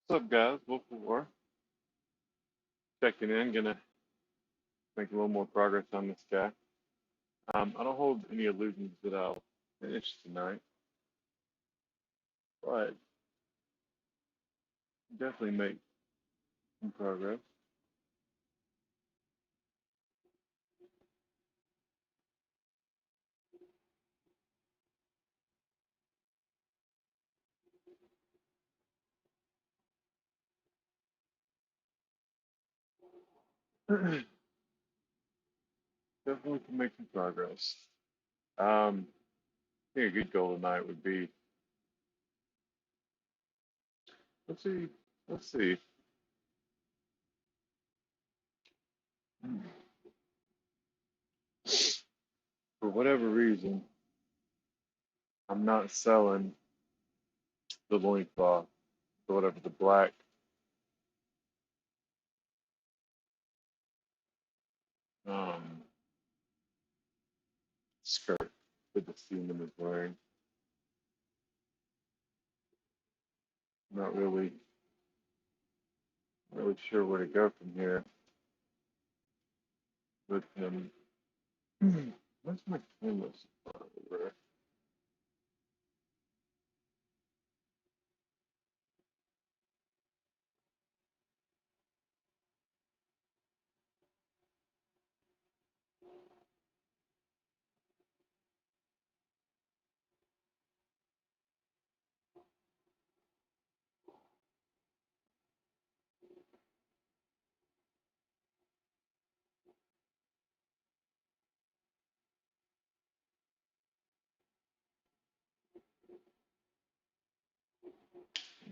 What's up, guys? Wolf of War. Checking in. Gonna make a little more progress on this guy. I don't hold any illusions that I'll finish tonight, but definitely make some progress. Definitely can make some progress. I think a good goal tonight would be, let's see, let's see. For whatever reason, I'm not selling the loincloth, or whatever, the black um, skirt that the seaman is wearing. Not really sure where to go from here with him. Where's my canvas? Where?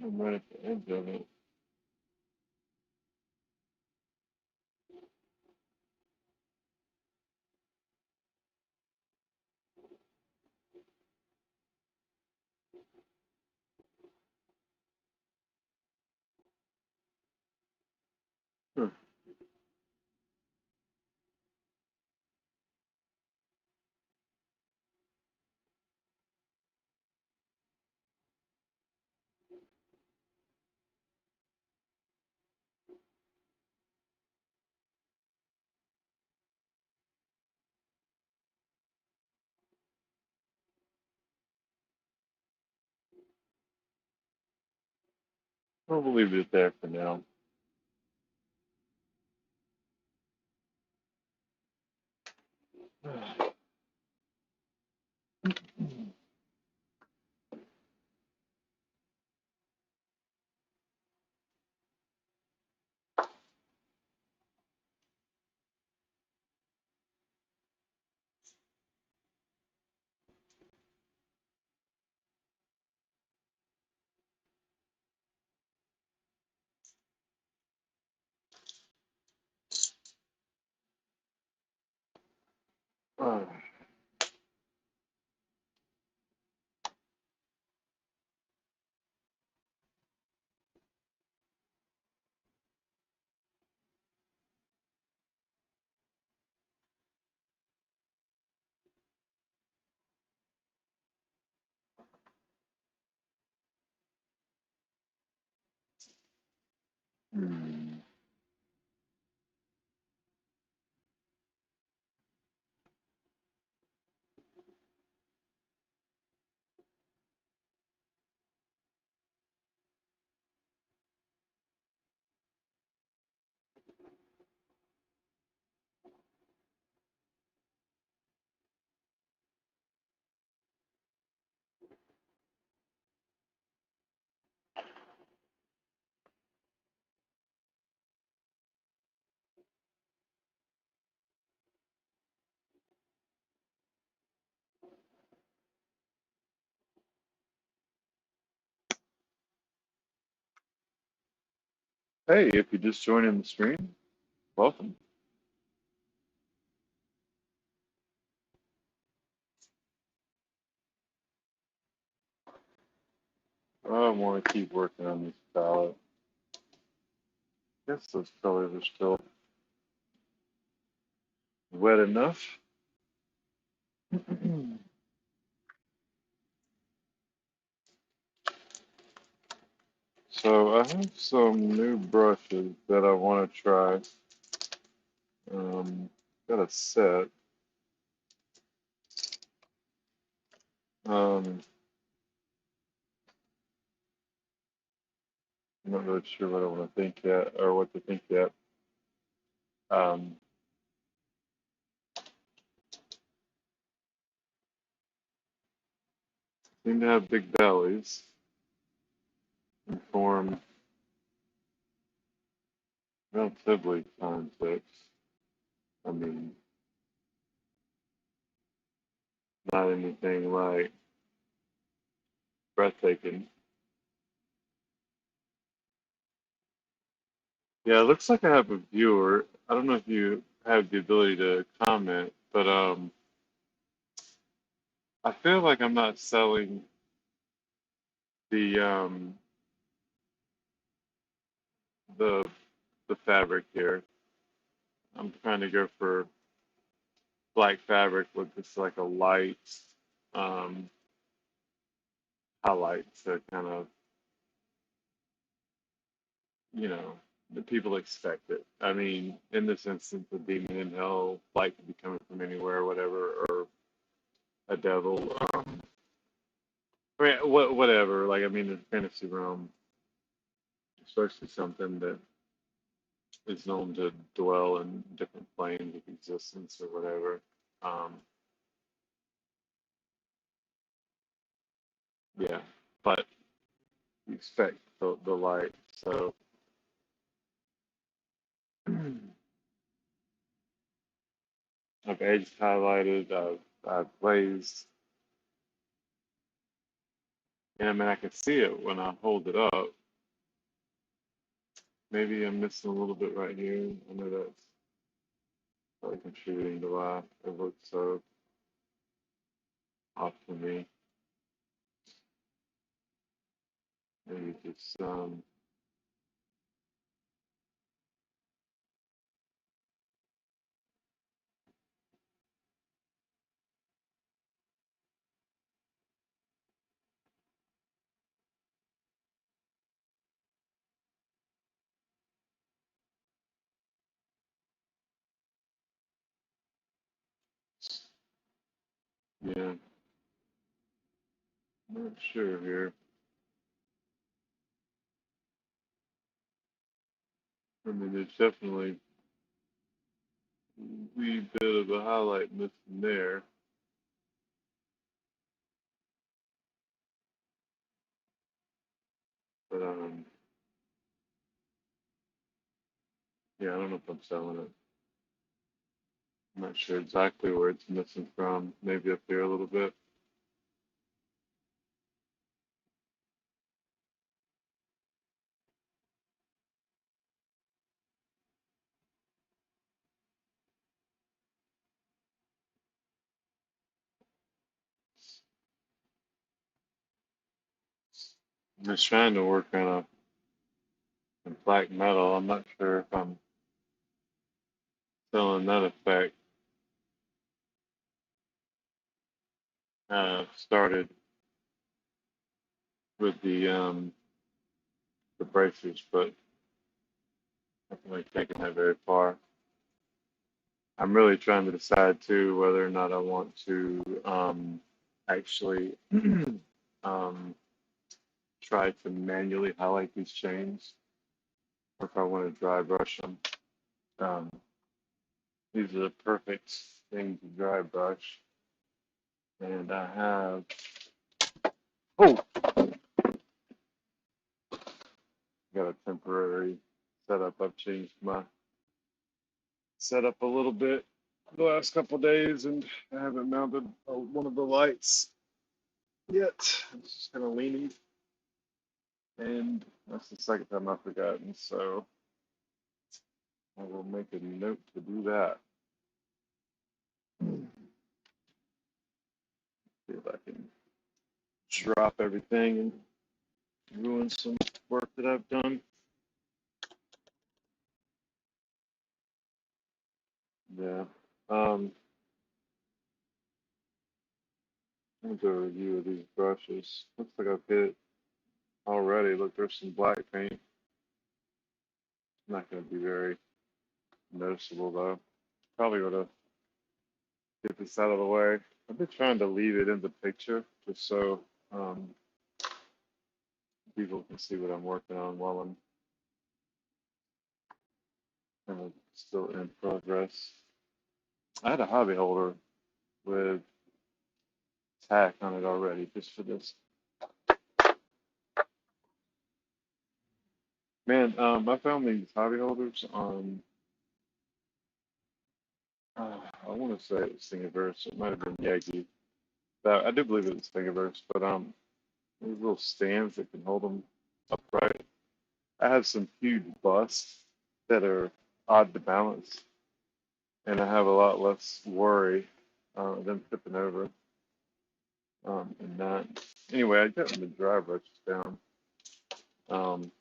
I'm right at the edge of it. Huh. We'll leave it there for now. Uh, hmm. Hey, if you just joined in the stream, welcome. I want to keep working on this palette. Guess those colors are still wet enough. So I have some new brushes that I want to try. Got a set. Um, I'm not really sure what I want to think yet, or what to think yet. Um, Seem to have big bellies and form relatively fine tips. I mean, not anything like breathtaking. Yeah, it looks like I have a viewer. I don't know if you have the ability to comment, but I feel like I'm not selling the the the fabric here. I'm trying to go for black fabric with just like a light um, highlight to kind of, you know, the people expect it. I mean, in this instance, a demon in hell, light could be coming from anywhere, or whatever, or a devil. I mean, whatever. Like, I mean, in the fantasy realm, especially something that is known to dwell in different planes of existence or whatever. Um, yeah, but you expect the light. So I've edged highlighted, I've glazed, and I mean, I can see it when I hold it up. Maybe I'm missing a little bit right here. I know that's probably contributing to why it looks so off to me. Maybe just, yeah, not sure here. I mean, there's definitely a wee bit of a highlight missing there, but yeah, I don't know if I'm selling it. I'm not sure exactly where it's missing from. Maybe up here a little bit. I'm just trying to work on a in black metal. I'm not sure if I'm selling that effect. Started with the bracers, but definitely taking that very far. I'm really trying to decide too whether or not I want to actually um, try to manually highlight these chains, or if I want to dry brush them. Um, these are the perfect thing to dry brush, and I have oh, got a temporary setup. I've changed my setup a little bit the last couple of days, and I haven't mounted one of the lights yet. It's just kind of leaning, and that's the second time I've forgotten. So I will make a note to do that. See if I can drop everything and ruin some work that I've done. Yeah. Um, I'm gonna do a review of these brushes. Looks like I've hit already. Look, there's some black paint. Not gonna be very noticeable though. Probably ought to get this out of the way. I've been trying to leave it in the picture just so um, people can see what I'm working on while I'm kind of still in progress. I had a hobby holder with tack on it already just for this. Man, I found these hobby holders on, I want to say it was Thingiverse. It might have been Yagi. But I do believe it was Thingiverse, but these little stands that can hold them upright. I have some huge busts that are odd to balance, and I have a lot less worry than tipping over and that. Anyway, I got the dry brushes down. Um,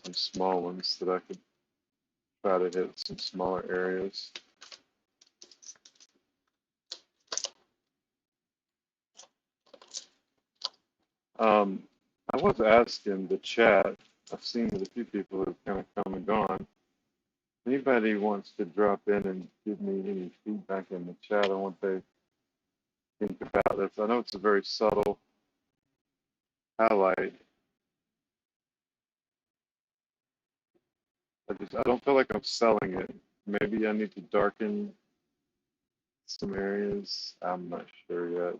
some small ones that I could try to hit some smaller areas. Um, I was asking the chat. I've seen that a few people have kind of come and gone. Anybody wants to drop in and give me any feedback in the chat on what they think about this? I know it's a very subtle highlight. I don't feel like I'm selling it. Maybe I need to darken some areas. I'm not sure yet.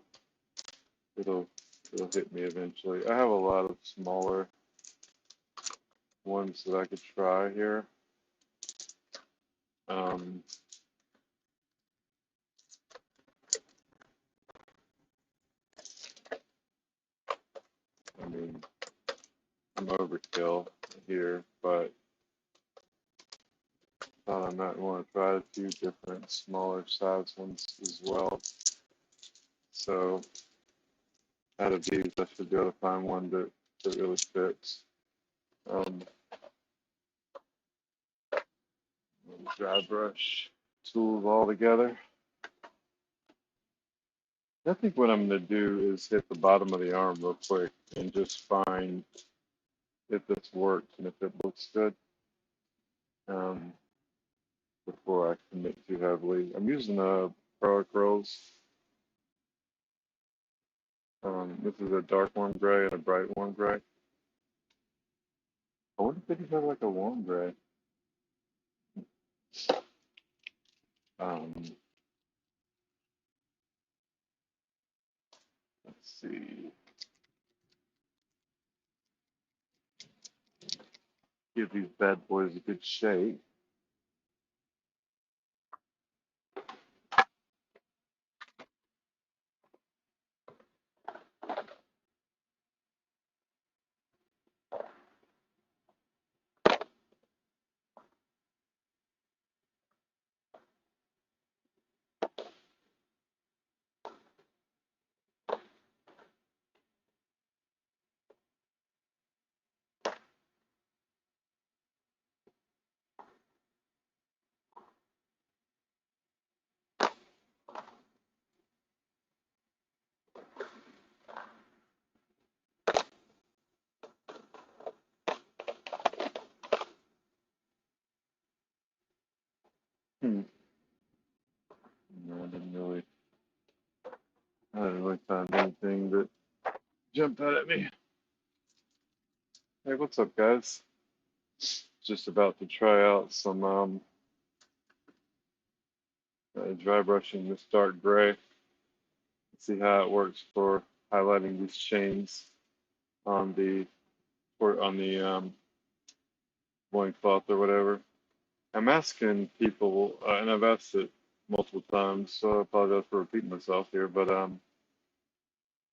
It'll it'll hit me eventually. I have a lot of smaller ones that I could try here. Um, I mean, I'm overkill here, but thought I might want to try a few different smaller size ones as well. So out of these, I should be able to find one that really fits. Um, dry brush tools all together. I think what I'm going to do is hit the bottom of the arm real quick and just find if this works and if it looks good um, before I commit too heavily. I'm using a acrylic rose. This is a dark warm gray and a bright warm gray. I wonder if they have like a warm gray. Um, let's see. Give these bad boys a good shake. Hmm. No, I didn't really find anything that jumped out at me. Hey, what's up, guys? Just about to try out some dry brushing this dark gray. See how it works for highlighting these chains on the loincloth or whatever. I'm asking people, and I've asked it multiple times, so I apologize for repeating myself here, but if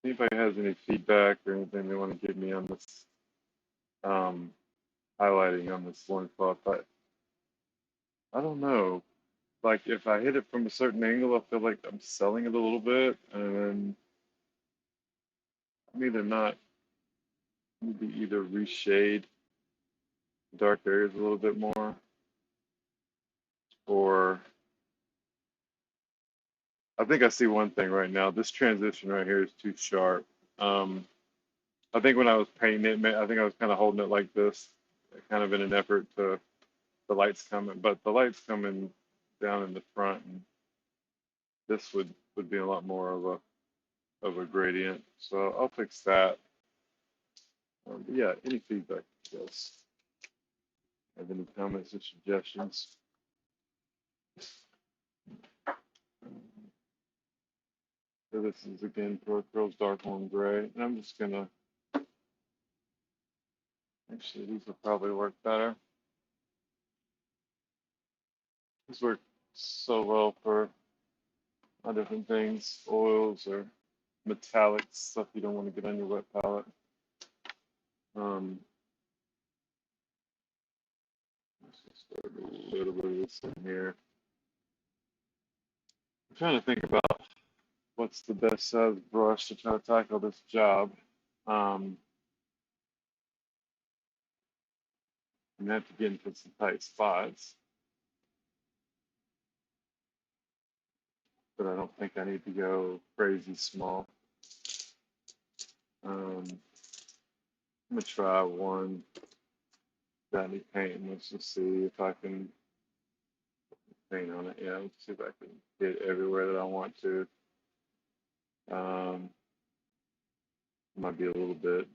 anybody has any feedback or anything they want to give me on this um, highlighting on this loincloth, I don't know. Like if I hit it from a certain angle, I feel like I'm selling it a little bit, and then I'm either not, maybe either reshade dark areas a little bit more, or I think I see one thing right now. This transition right here is too sharp. Um, I think when I was painting it, I think I was kind of holding it like this, kind of in an effort to the lights coming, but the lights coming down in the front, and this would be a lot more of a gradient. So I'll fix that. But yeah, any feedback, yes. Have any comments or suggestions? So this is again for Girls Dark on Gray, and I'm just gonna actually these will probably work better. These work so well for different things, oils or metallic stuff you don't want to get on your wet palette. Um, let's just start a little bit of this in here. I'm trying to think about what's the best size brush to try to tackle this job. Um, I'm gonna have to get into some tight spots, but I don't think I need to go crazy small. I'm gonna try one Danny paint. Let's just see if I can paint on it. Yeah, let's see if I can get everywhere that I want to. Um, might be a little bit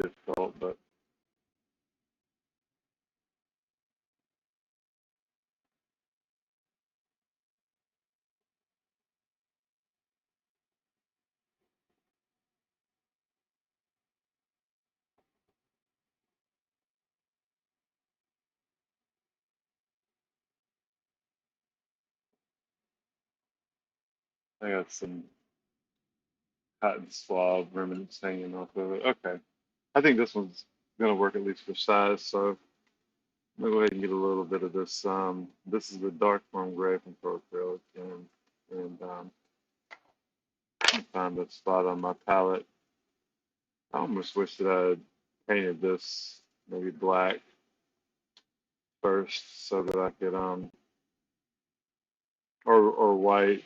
difficult, but I got some cotton swab remnants hanging off of it. Okay, I think this one's gonna work at least for size. So I'm gonna go ahead and get a little bit of this. This is the dark form gray from Pro again, and I found a spot on my palette. I almost wish that I had painted this maybe black first, so that I could or white,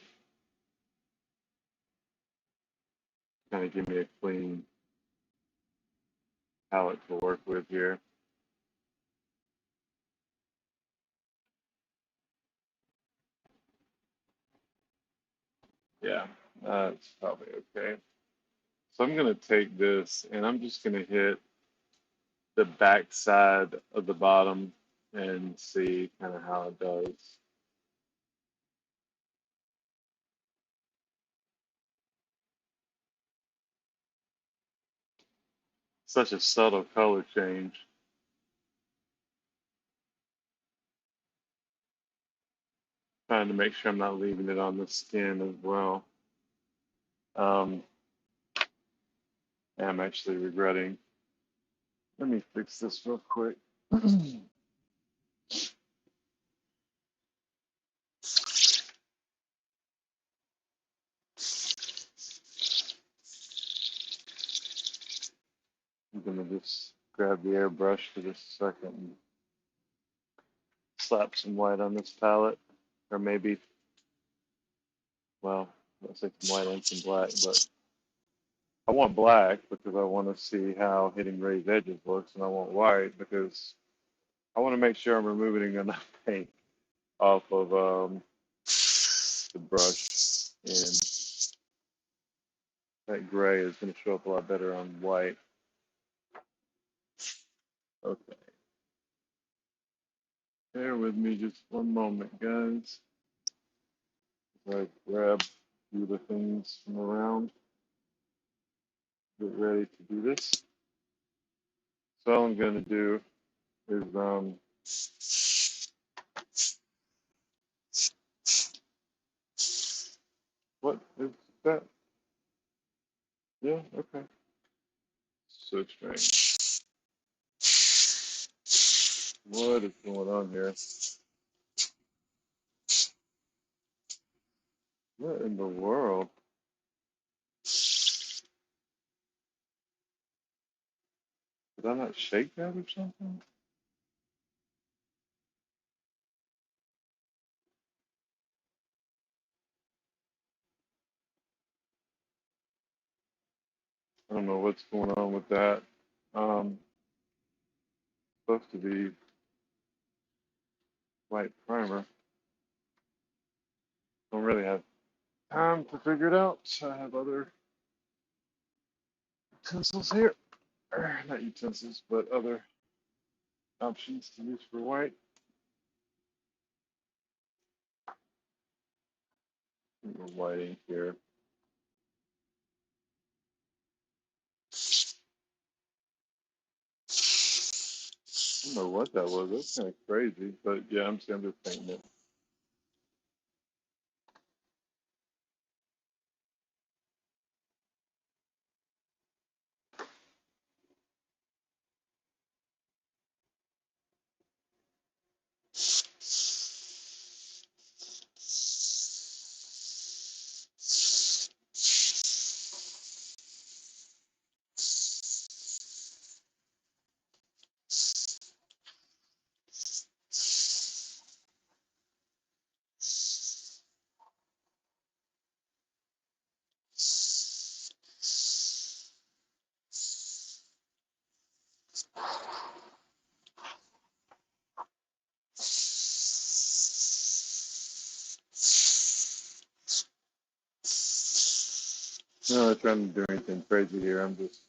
kind of give me a clean palette to work with here. Yeah, that's probably okay. So I'm gonna take this and I'm just gonna hit the back side of the bottom and see kind of how it does. Such a subtle color change. Trying to make sure I'm not leaving it on the skin as well. Um, I'm actually regretting. Let me fix this real quick. I'm gonna just grab the airbrush for just a second and slap some white on this palette, or maybe, well, let's say some white and some black, but I want black because I want to see how hitting raised edges looks, and I want white because I want to make sure I'm removing enough paint off of the brush, and that gray is going to show up a lot better on white. Okay, bear with me just one moment, guys. I grab a few of the things from around, get ready to do this. So all I'm going to do is what is that? Yeah, okay. So strange. What is going on here? What in the world? Did I not shake that or something? I don't know what's going on with that. Um, Supposed to be white primer. Don't really have time to figure it out. I have other utensils here. Not utensils, but other options to use for white. White ink here. I don't know what that was. That's kind of crazy, but yeah, I'm just painting it. I'm not trying to do anything crazy here. I'm just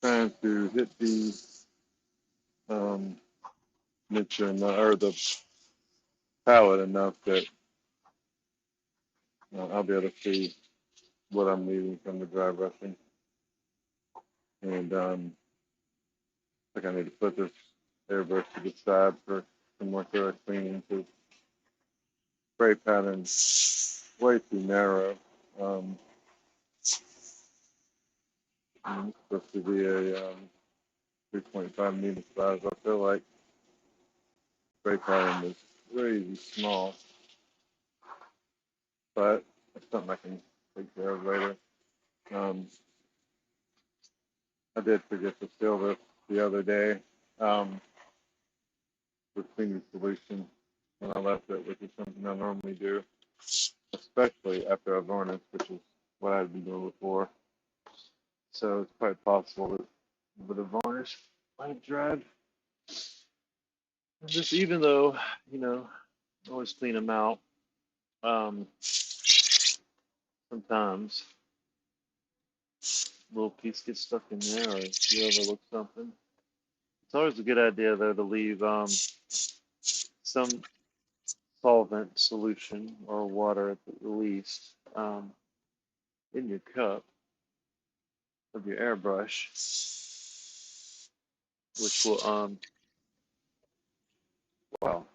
trying to hit the um, niche or the palette enough that I'll be able to see what I'm leaving from the dry brushing. And I think I need to put this airbrush to the side for some more thorough cleaning because spray pattern's way too narrow. Um, and it's supposed to be a 3.5 meter size. I feel like spray pattern is crazy small, but it's something I can take care of later. Um, I did forget to fill this the other day um, with cleaning solution when I left it, which is something I normally do, especially after I varnish, which is what I'd been doing before. So it's quite possible that with a varnish might have dried. And just even though, you know, I always clean them out, um, sometimes a little piece gets stuck in there or you overlook something. It's always a good idea though to leave some solvent solution or water at the least in your cup of your airbrush, which will well,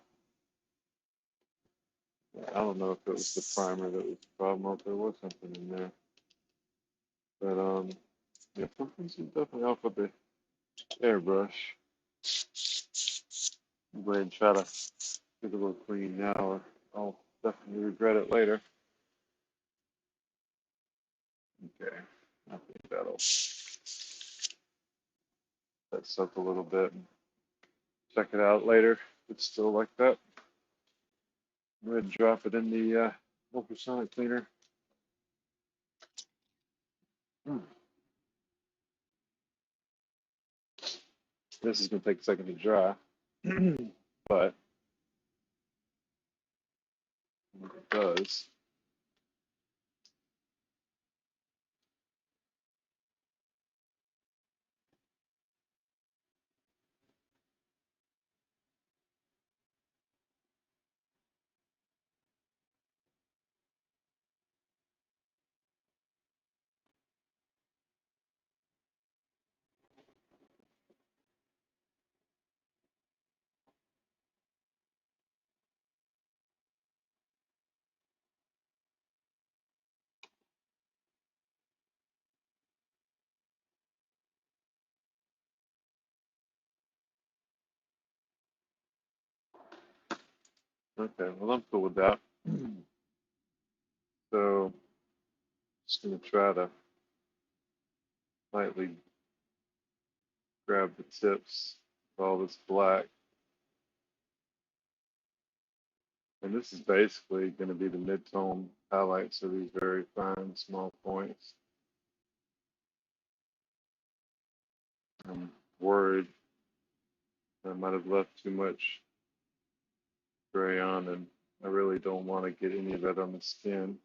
I don't know if it was the primer that was the problem or if there was something in there, but yeah, something's definitely off with the airbrush. I'll go ahead and try to get a little clean now, or I'll definitely regret it later. Okay, I think that'll that soak a little bit. Check it out later. If it's still like that, go ahead and drop it in the ultrasonic cleaner. Hmm. This is going to take a second to dry, but when it does, okay, well, I'm cool with that. So, just going to try to lightly grab the tips of all this black. And this is basically going to be the mid-tone highlights of these very fine, small points. I'm worried I might have left too much gray on, and I really don't want to get any of that on the skin.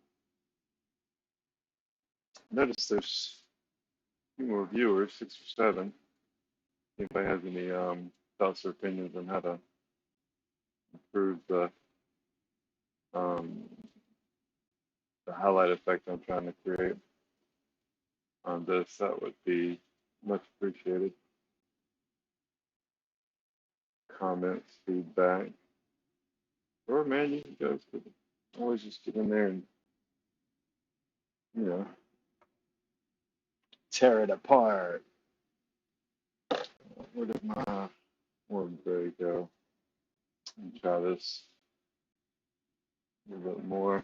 Notice there's a few more viewers, 6 or 7. If I have any thoughts or opinions on how to improve um, the highlight effect I'm trying to create on this, that would be much appreciated. Comments, feedback, or man, you guys could always just get in there and you know tear it apart. Where did my one gray go? Let me try this a little bit more.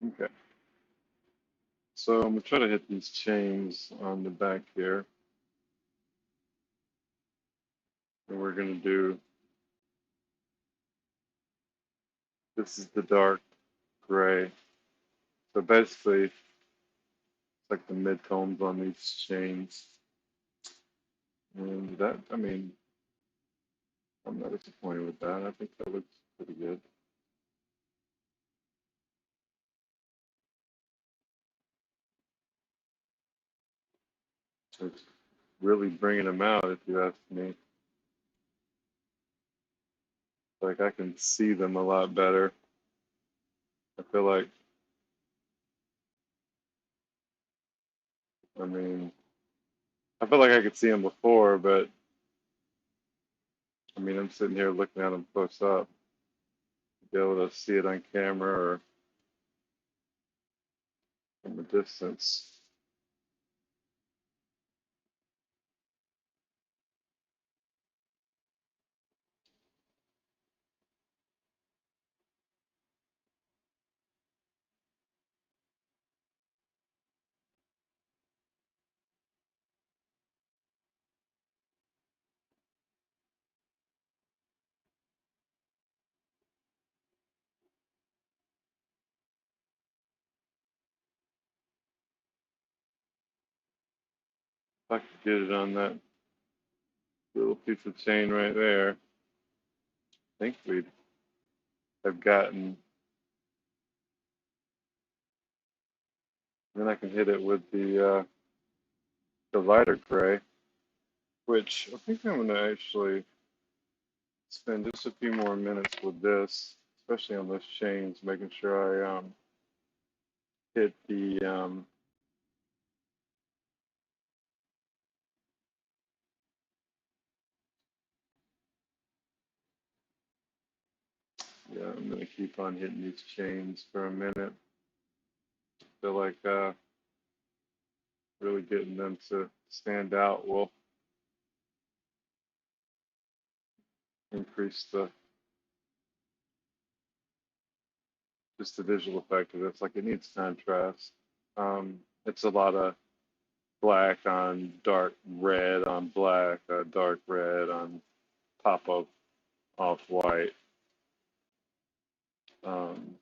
Okay, so I'm gonna try to hit these chains on the back here, and we're gonna do. This is the dark gray. So basically, it's like the mid-tones on these chains. And that, I mean, I'm not disappointed with that. I think that looks pretty good. It's really bringing them out, if you ask me. Like I can see them a lot better. I feel like, I mean, I feel like I could see them before, but I mean, I'm sitting here looking at them close up, be able to see it on camera or from a distance. If I could get it on that little piece of chain right there, I think we'd have gotten, then I can hit it with the lighter gray, which I think I'm gonna actually spend just a few more minutes with this, especially on those chains, making sure I hit the yeah, I'm gonna keep on hitting these chains for a minute. Feel like really getting them to stand out will increase the just the visual effect of this. Like it needs contrast. It's a lot of black on dark red on black, dark red on top of off white. Um,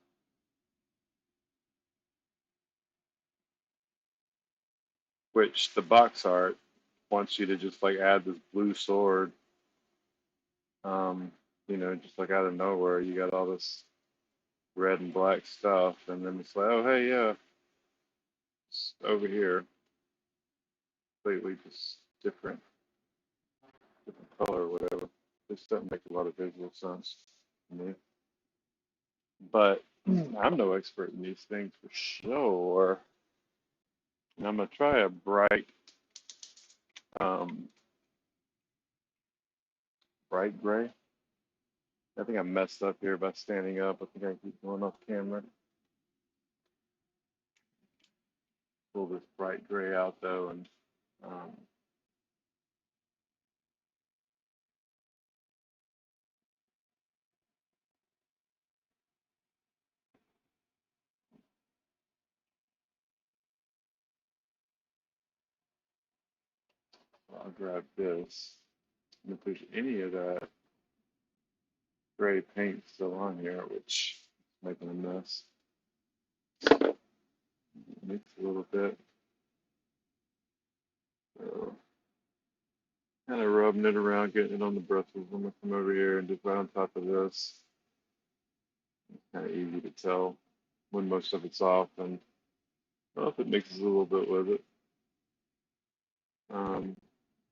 which the box art wants you to just like add this blue sword. Um, just like out of nowhere, you got all this red and black stuff, and then it's like, oh hey, yeah, it's over here, completely just different color or whatever. This doesn't make a lot of visual sense to me. But I'm no expert in these things for sure. And I'm gonna try a um, bright gray. I think I messed up here by standing up. I think I keep going off camera. pull this bright gray out though, and um, I'll grab this. And if there's any of that gray paint still on here, which is making a mess, mix a little bit. So kind of rubbing it around, getting it on the bristles. I'm gonna come over here and just right on top of this. It's kind of easy to tell when most of it's off, and well, if it mixes a little bit with it, um,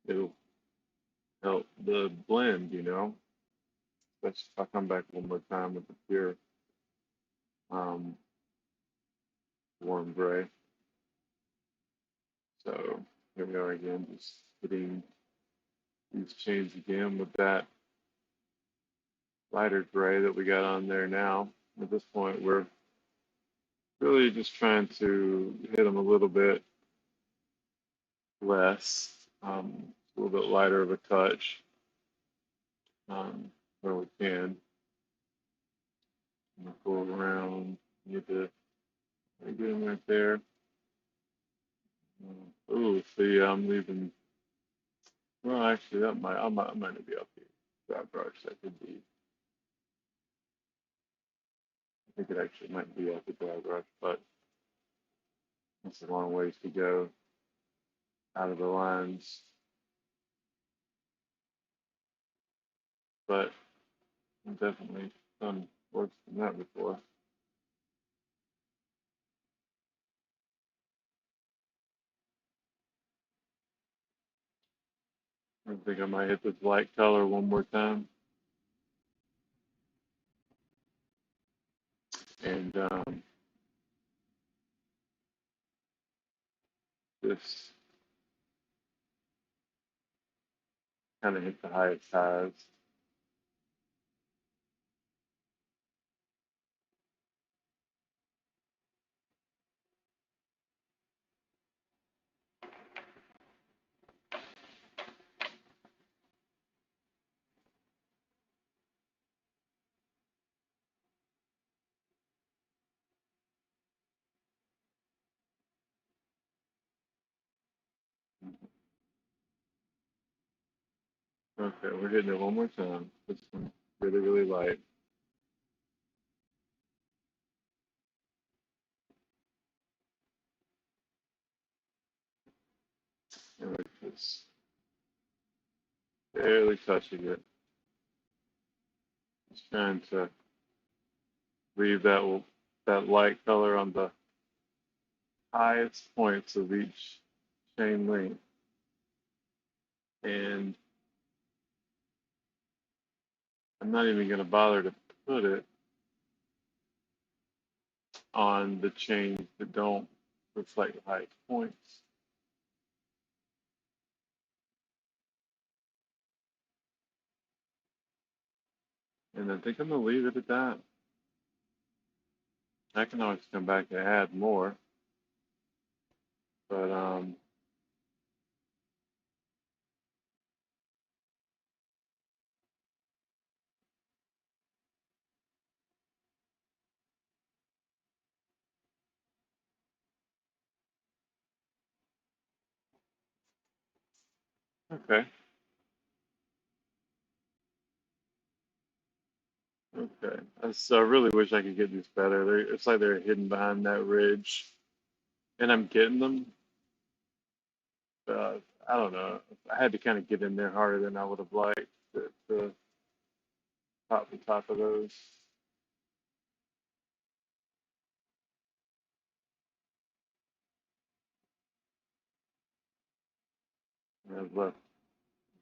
it'll help the blend, you know. That's I'll come back one more time with the pure um, warm gray. So here we are again, just hitting these chains again with that lighter gray that we got on there now. At this point, we're really just trying to hit them a little bit less, a little bit lighter of a touch where we can. Go around, get the get them right there. Oh, see, I'm leaving. Well, actually, I might be up here. That brush, that could be. I think it actually might be up the dry brush, but it's a long ways to go out of the lines. But I've definitely done worse than that before. I think I might hit this light color one more time. And just kind of hit the highest highs. Okay, we're hitting it one more time. This one really, really light. And we're just barely touching it. Just trying to leave that light color on the highest points of each chain link. And I'm not even going to bother to put it on the chains that don't reflect the highest points. And I think I'm going to leave it at that. I can always come back and add more. But okay. Okay. I really wish I could get these better. It's like they're hidden behind that ridge. And I'm getting them. I don't know. I had to kind of get in there harder than I would have liked to pop the top of those. And I've left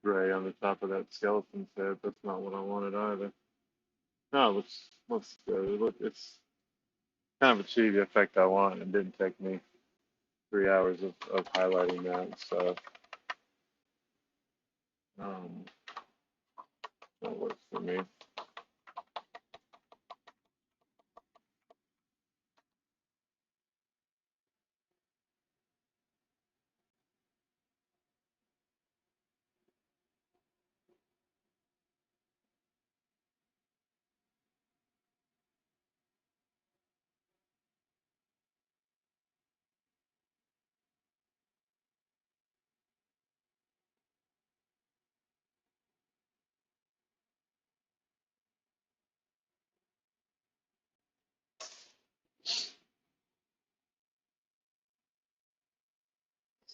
gray on the top of that skeleton's head. That's not what I wanted either. No, it looks good. It's kind of achieved the effect I want. It didn't take me 3 hours of highlighting that. So um, that works for me.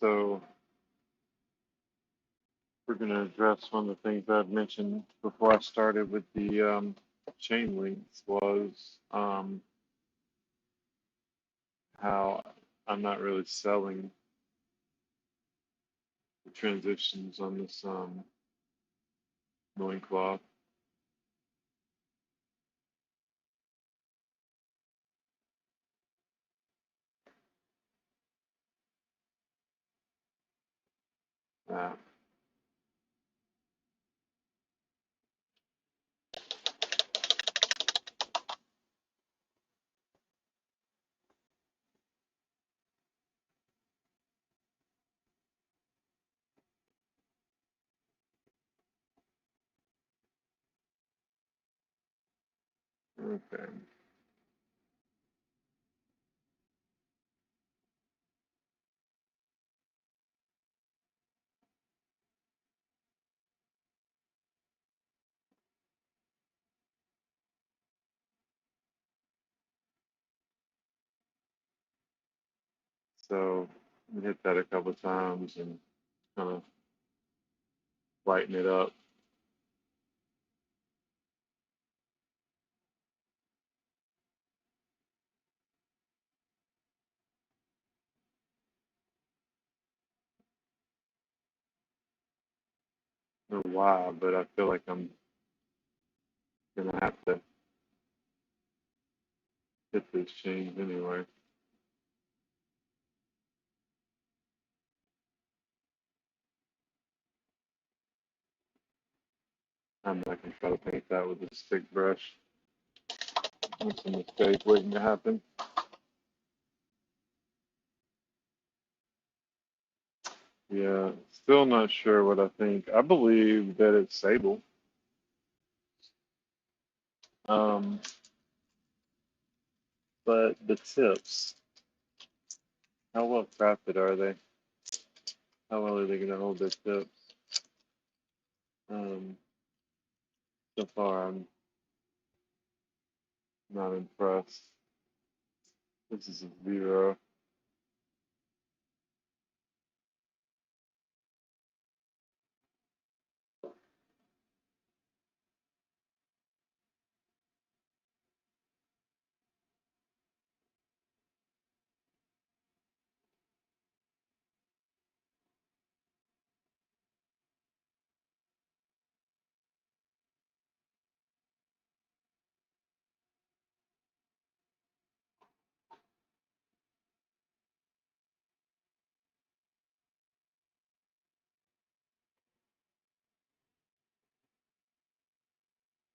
So we're going to address one of the things I've mentioned before I started with the chain links was how I'm not really selling the transitions on this loincloth. Uh, okay. So we hit that a couple of times and kind of lighten it up. I don't know why, but I feel like I'm gonna have to hit these chains anyway. I'm not gonna try to paint that with a stick brush. That's a mistake waiting to happen. Yeah, still not sure what I think. I believe that it's sable. Um, but the tips, how well crafted are they? How well are they gonna hold their tips? Um, so far I'm not impressed. This is a 0.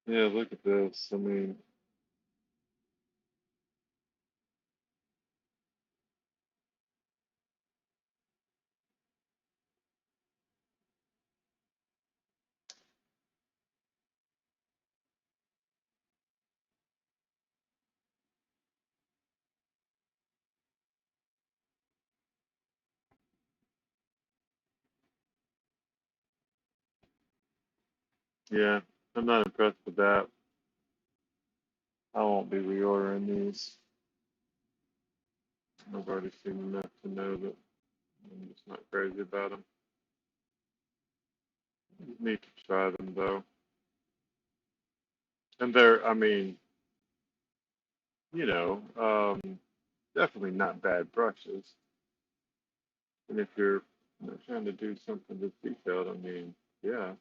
Yeah, look at this. I mean, yeah, I'm not impressed with that. I won't be reordering these. I've already seen enough to know that I'm just not crazy about them. Need to try them though. And they're, I mean, definitely not bad brushes. And if you're trying to do something that's detailed, I mean, yeah,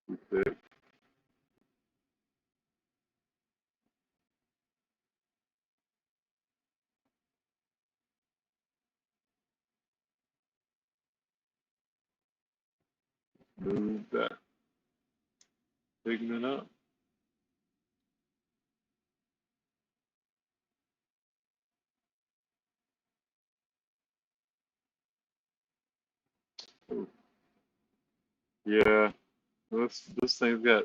too thick. Move that pigment up. Ooh, yeah, this thing's got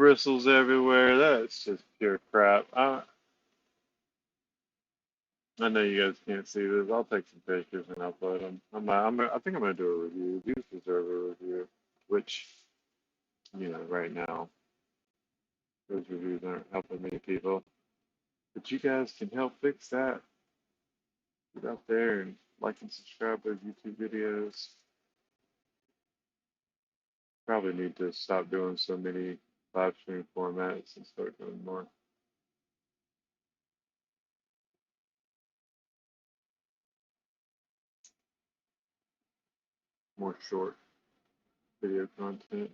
bristles everywhere. That's just pure crap. I know you guys can't see this. I'll take some pictures and upload them. I think I'm gonna do a review. These deserve a review, which, right now those reviews aren't helping many people. But you guys can help fix that. Get out there and like and subscribe those YouTube videos. Probably need to stop doing so many live stream formats and start doing more short video content.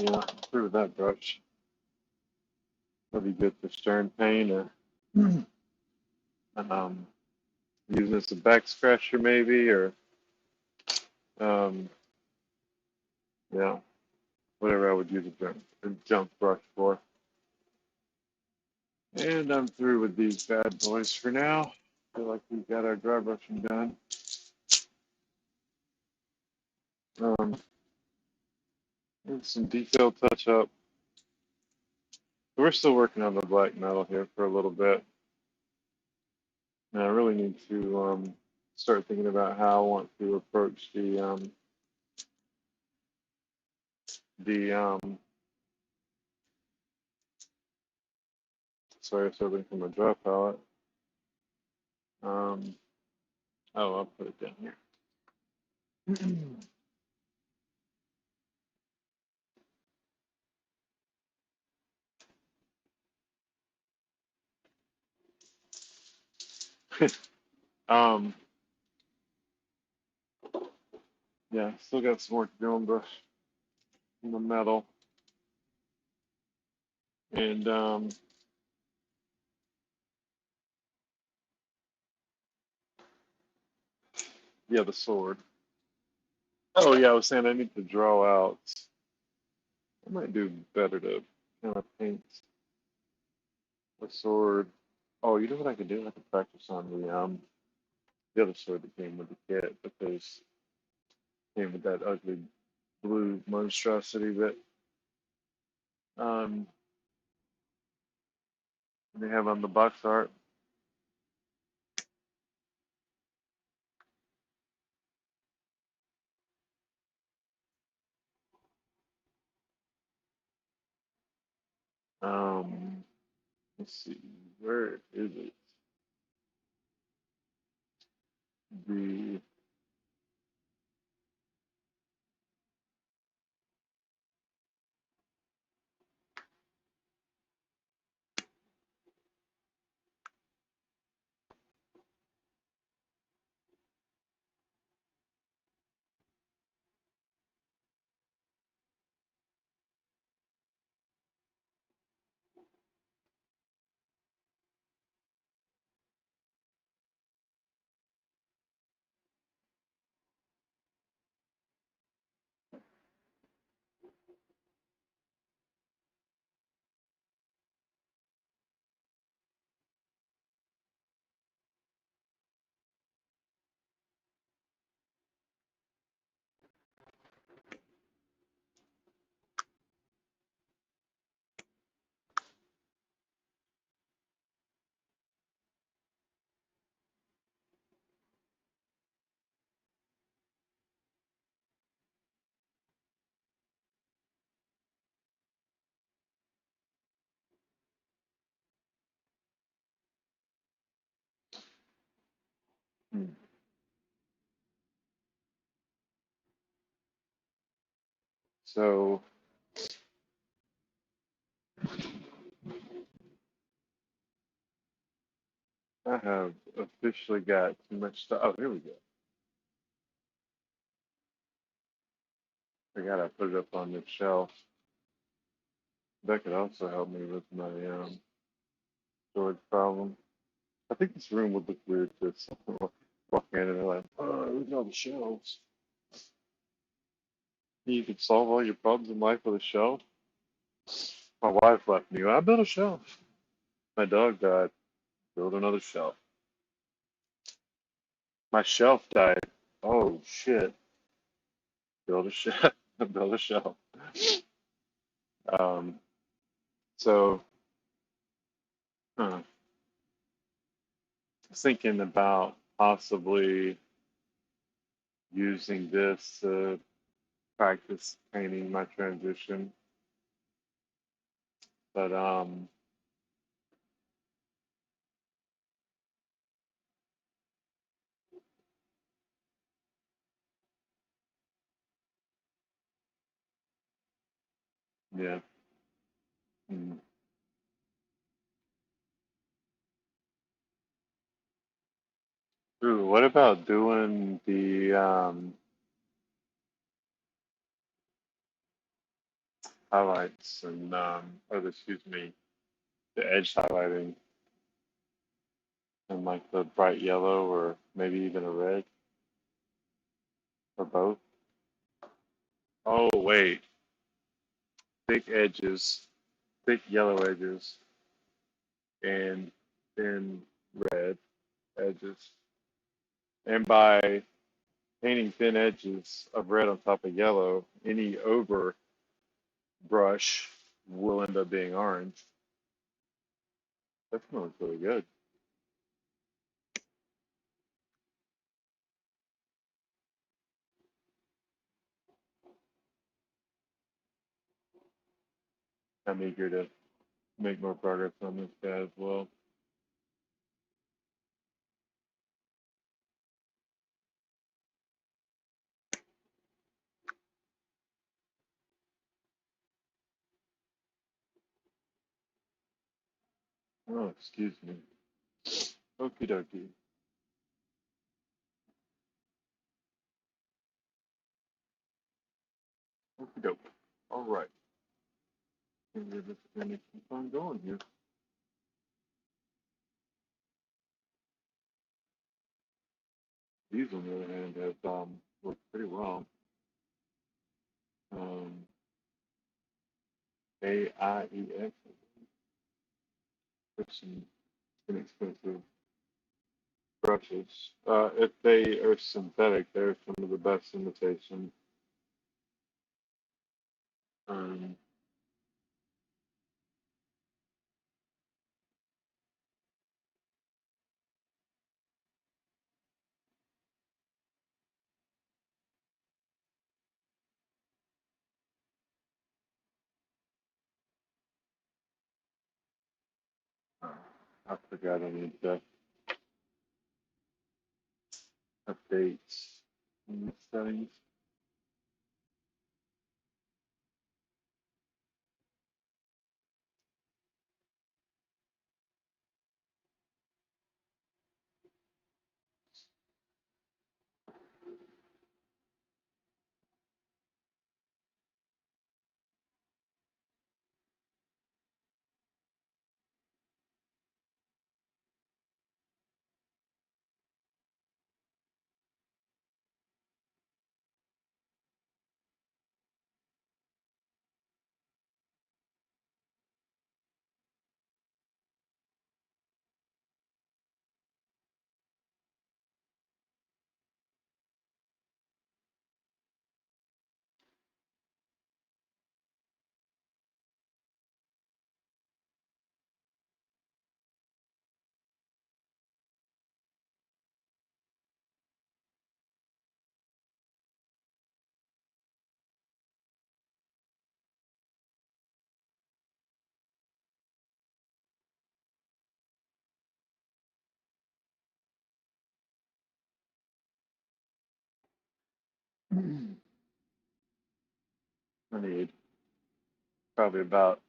Yeah, through that brush. That'd be good for stern paint or um, using as a back scratcher maybe, or um, yeah, whatever I would use a junk brush for. And I'm through with these bad boys for now. Feel like we've got our dry brushing done. Um, and some detail touch up. We're still working on the black metal here for a little bit. And I really need to start thinking about how I want to approach the sorry, it's opening from a dry palette. Um, oh, I'll put it down here. Yeah, still got some work to do on the metal. And yeah, the sword. Oh yeah, I was saying I need to draw out. I might do better to kind of paint the sword. Oh, you know what I could do? I could practice on the other sword that came with the kit, because it came with that ugly blue monstrosity that um they have on the box art. Um, let's see, where is it? The hmm. So I have officially got too much stuff. Oh, here we go. I gotta put it up on the shelf. That could also help me with my storage problem. I think this room would look weird if someone walk in and they're like, "Oh, look at all the shelves." You could solve all your problems in life with a shelf. My wife left me. I built a shelf. My dog died. Build another shelf. My shelf died. Oh shit. Build a shelf. Build a shelf. Um, so thinking about possibly using this to practice painting my transition. But yeah. Mm. Ooh, what about doing the highlights and or excuse me, the edge highlighting in like the bright yellow or maybe even a red or both? Oh wait, thick edges, thick yellow edges, and thin red edges. And by painting thin edges of red on top of yellow, any over brush will end up being orange. That's gonna look really good. I'm eager to make more progress on this guy as well. Oh, excuse me. Okie dokie. Okie doke. All right. We're just gonna keep on going here. These, on the other hand, have worked pretty well. Um, AIEX, there's some inexpensive brushes. If they are synthetic, they're some of the best imitation. Um, I forgot I need to update the settings. I need probably about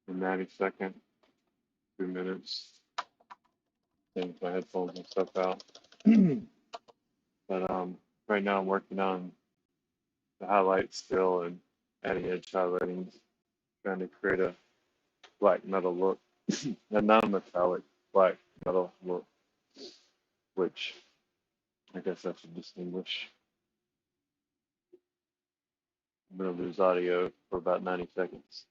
a 90-second, 2 minutes. Change my headphones and stuff out. But right now I'm working on the highlights still and adding edge highlighting, trying to create a black metal look, a non-metallic black metal look, which I guess I should distinguish. I'm gonna lose audio for about 90 seconds.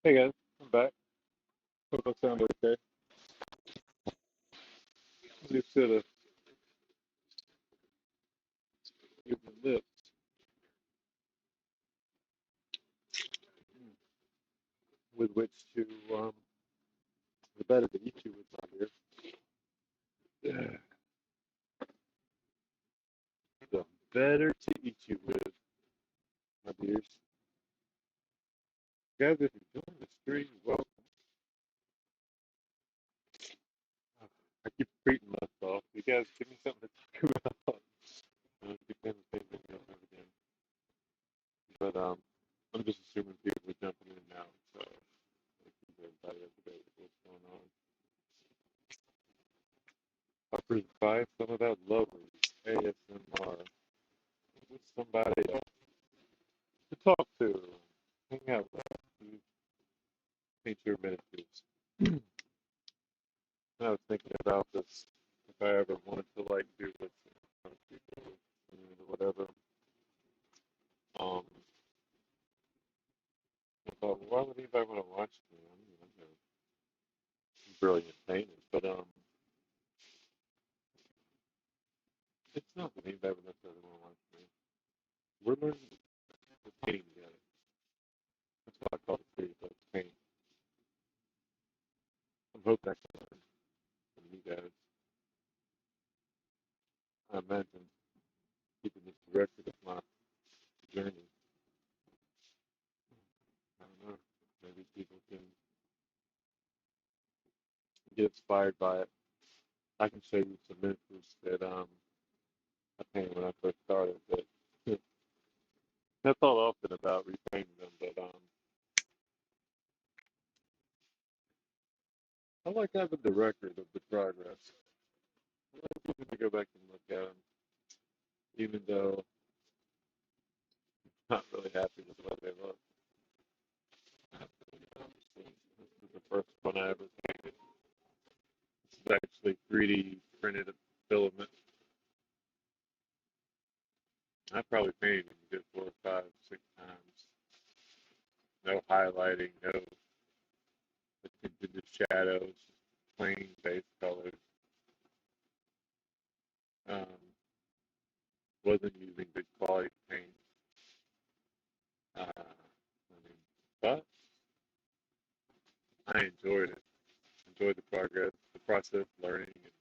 Hey guys, I'm back. Hope I sound okay. You should have used the lips with which to, the better to eat you with, my dear. The better to eat you with, my dears. Guys, if you're doing the stream, well, I keep repeating myself. You guys give me something to talk about. Begin the same thing over again. But I'm just assuming people are jumping in now, so I keep everybody up to date with what's going on. Upper 5, some of that lowers ASMR. with somebody to talk to, hang out with, to paint your miniatures. I was thinking about this if I ever wanted to like do this in front of people or whatever. Um, I thought, well, why would anybody want to watch me? I'm a brilliant painter, but it's not that anybody would necessarily want to watch me. We're learning to paint together. That's what I call the series, like paint. I'm hoping I can learn from you guys. I imagine keeping this record of my journey. I don't know. Maybe people can get inspired by it. I can show you some miniatures that I painted when I first started. But I thought often about repainting them, but I like having the record of the progress. I like people to go back and look at them, even though I'm not really happy with the way they look. Obviously, this is the first one I ever painted. This is actually 3D printed filament. I probably painted it a good 4, 5, 6 times. No highlighting, no attention to shadows, plain base colors. Um, wasn't using good quality paint. But I enjoyed it. Enjoyed the progress, the process, learning and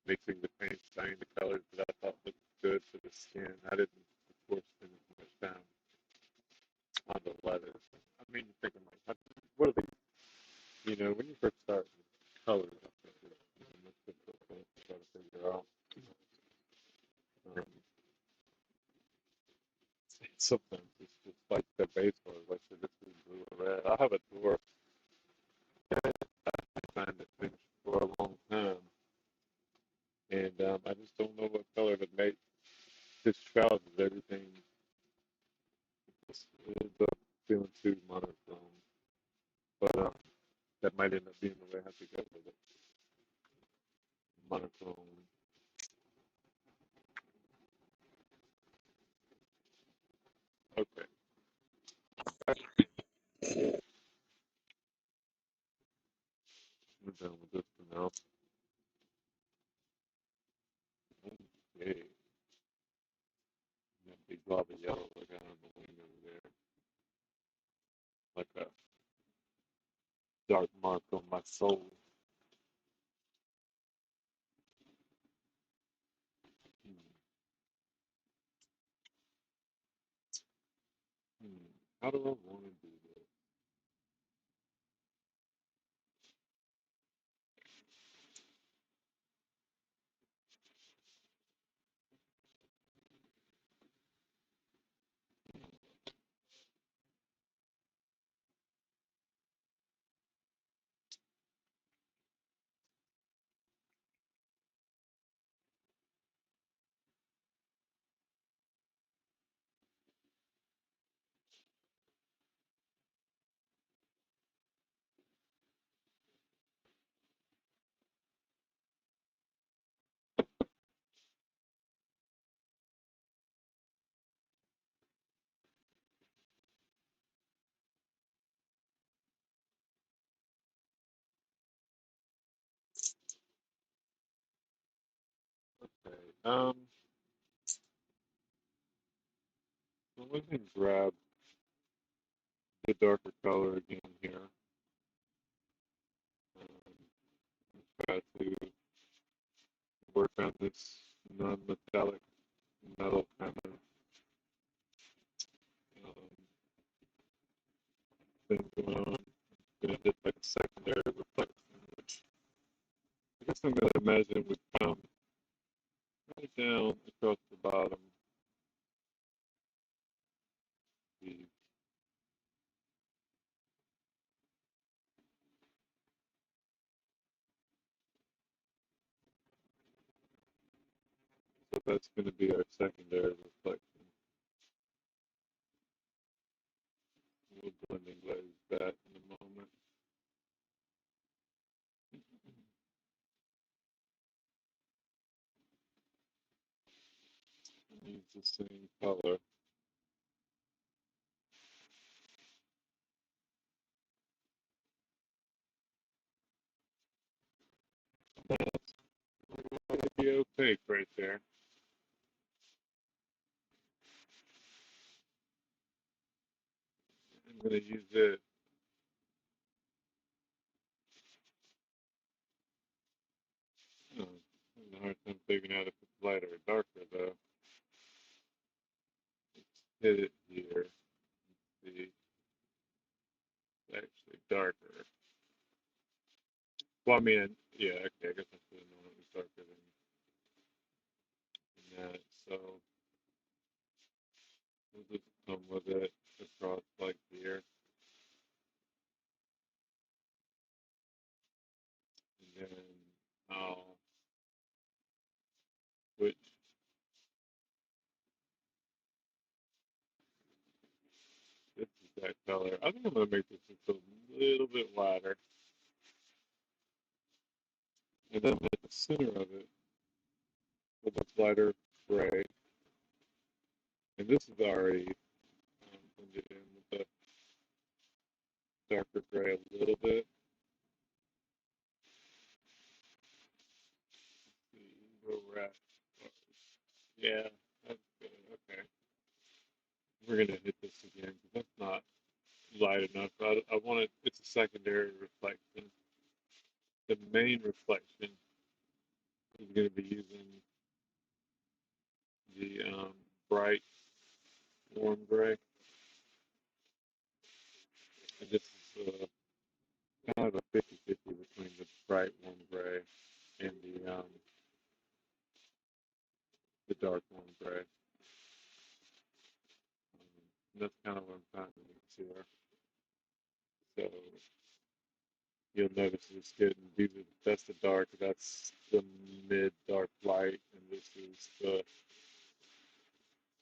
mixing the paints, finding the colors that I thought looked good for the skin. I didn't, of course, spend as much time on the leathers. I mean, you're thinking like, what are these? You know, when you first start with colors, I think it's the most difficult thing to try to figure out. Um, sometimes it's just like the base colors, like so this is blue or red. I have a dwarf design that finished for a long time, and I just don't know what color to make. His trousers, everything just ends up feeling too monochrome, but that might end up being the way I have to go with it. Monochrome. Okay, we're done with this for now. Okay, that big blob of yellow I got on the wing over there, like a dark mark on my soul. Hmm. Hmm. How do I want to do this? Okay. So let me grab the darker color again here. Um, try to work on this non-metallic metal kind of um, thing going on. Gonna hit like a secondary reflection, which I guess I'm gonna imagine would come right down across the bottom. The, so that's gonna be our secondary reflection. use the same color. That's pretty opaque right there. I'm going to use it. Oh, I'm having a hard time figuring out if it's lighter or darker though. Hit it here. See, it's actually darker. Well, I mean, yeah, okay, I guess I should have known it was darker than that. So we'll just come with it across like here, and then I'll switch. This is that color. I think I'm gonna make this just a little bit lighter, and then at the center of it with this lighter gray, and this is already blended in with the darker gray a little bit. See where we're at. Yeah, that's good. Okay, we're gonna hit this again because that's not light enough. I want it. It's a secondary reflection. The main reflection is going to be using the bright warm gray. And this is kind of a 50-50 between the bright warm gray and the dark warm gray. And that's kind of what I'm trying to mix here. So you'll notice it's getting that's the dark, that's the mid dark light, and this is the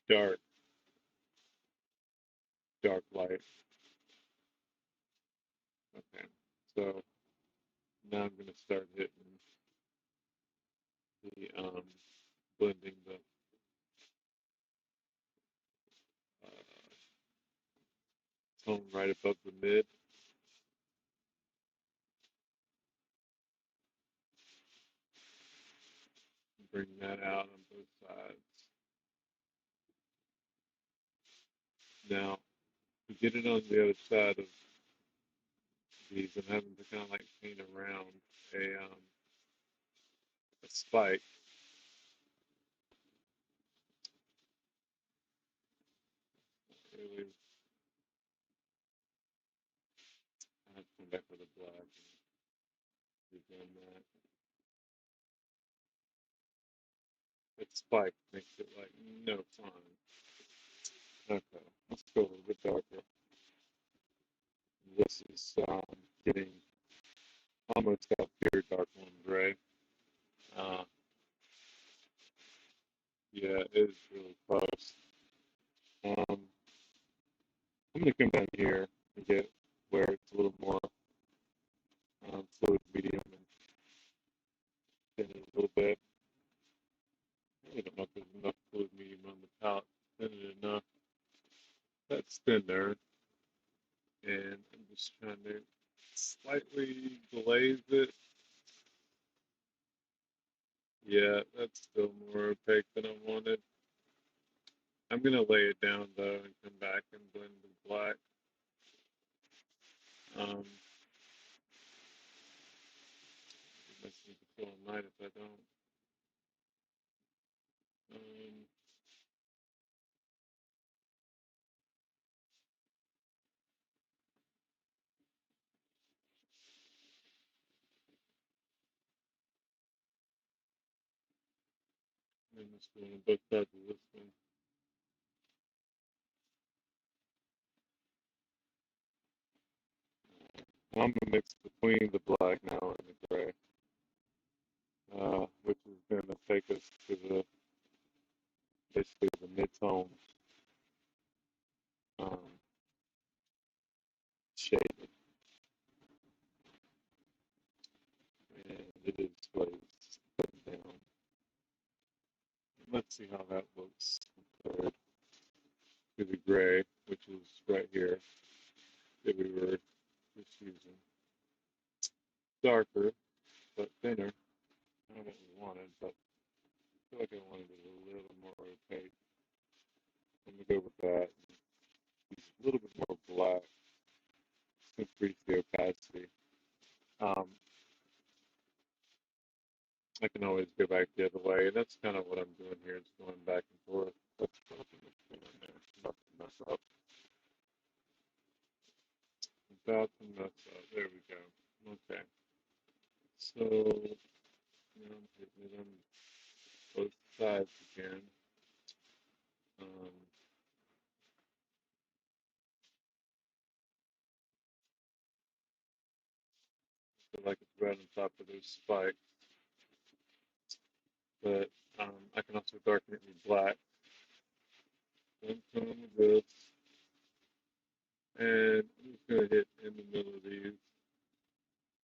dark dark light. Okay, so now I'm going to start hitting the blending the tone right above the mid. Bring that out on both sides. Now, to get it on the other side of these, I'm having to kind of like paint around a spike. Really, I have to come back with a black and begin that. That spike makes it like no fun. Okay, let's go a little bit darker. This is getting almost that pure dark one gray. Uh, yeah, it is really close. I'm going to come down here and get where it's a little more fluid medium and thin it a little bit. I really don't know if there's enough fluid medium on the palette. Thin it enough. That's thin there. And I'm just trying to slightly glaze it. Yeah, that's still more opaque than I wanted. I'm going to lay it down though and come back and blend the black. Um, I need to feel light if I don't. And this one on both sides of this one. I'm gonna mix between the black now and the gray, which is gonna take us to the basically the mid-tone um, shade, and it is glazed down. Let's see how that looks. darker but thinner. Not what we wanted, but I feel like I wanted it a little more opaque. I'm gonna go with that. Use a little bit more black to increase the opacity. Um, I can always go back the other way, and that's kind of what I'm doing here. It's going back and forth. That's nothing in there. Nothing to mess up. About to mess up. There we go. Okay. So now I'm hitting it on both sides again. Um, feel like it's right on top of those spikes, but I can also darken it with black. One tone of this, and I'm just going to hit in the middle of these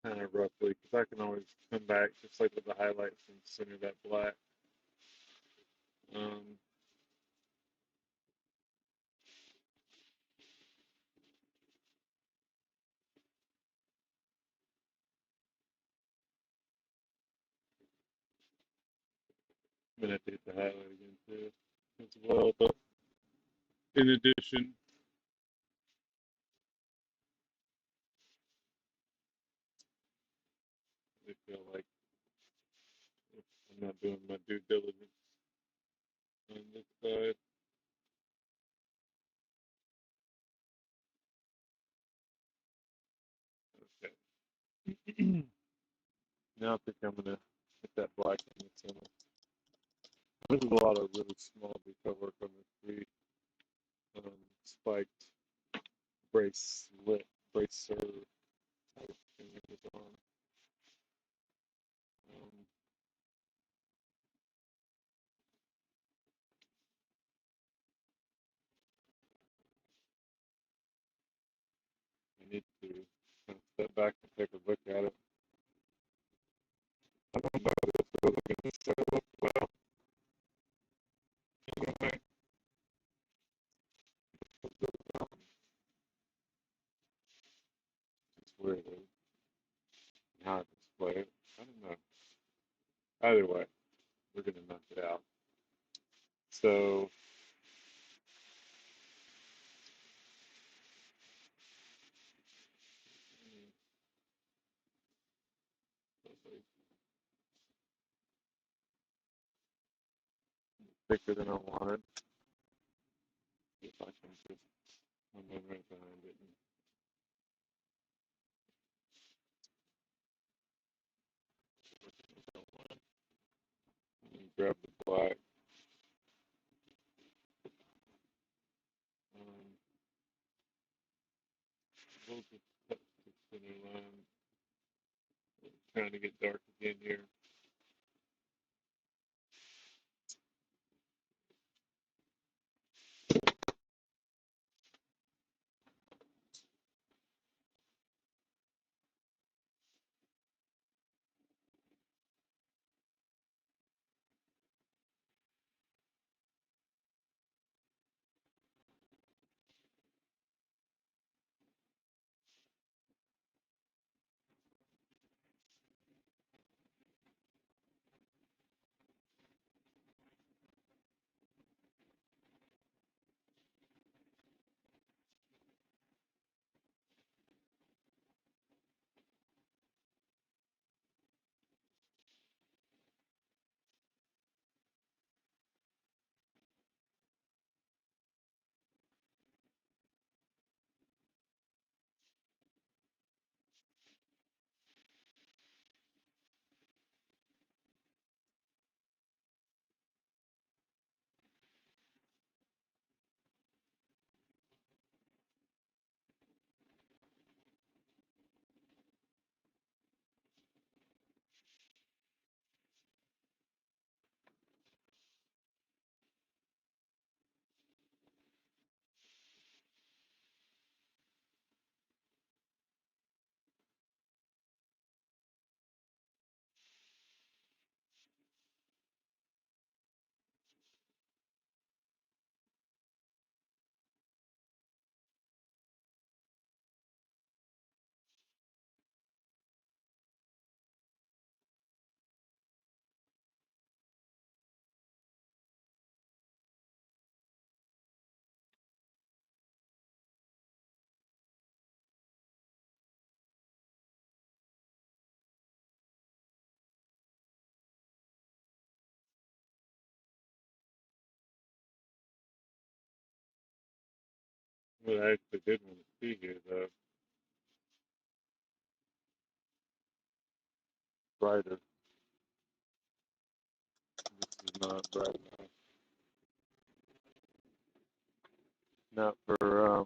kind of roughly, because I can always come back just like with the highlights and center that black. Um, I'm going to have to hit the highlight again too as well, but in addition, I feel like if I'm not doing my due diligence on this side. Okay. Now I think I'm gonna hit that black in the center. There's a lot of really small detail work on this three spiked bracer type thing that was on. Um, I need to kind of step back and take a look at it. I don't know if it's really going to show up well. Anyway, it's where it is and how I display it. I don't know. Either way, we're going to knock it out. So, thicker than I wanted. See if I can just come in right behind it and grab the black. Um, we'll just touch the center line. Trying to get dark again here. What I actually did want to see here, though, brighter. This is not bright enough. Not for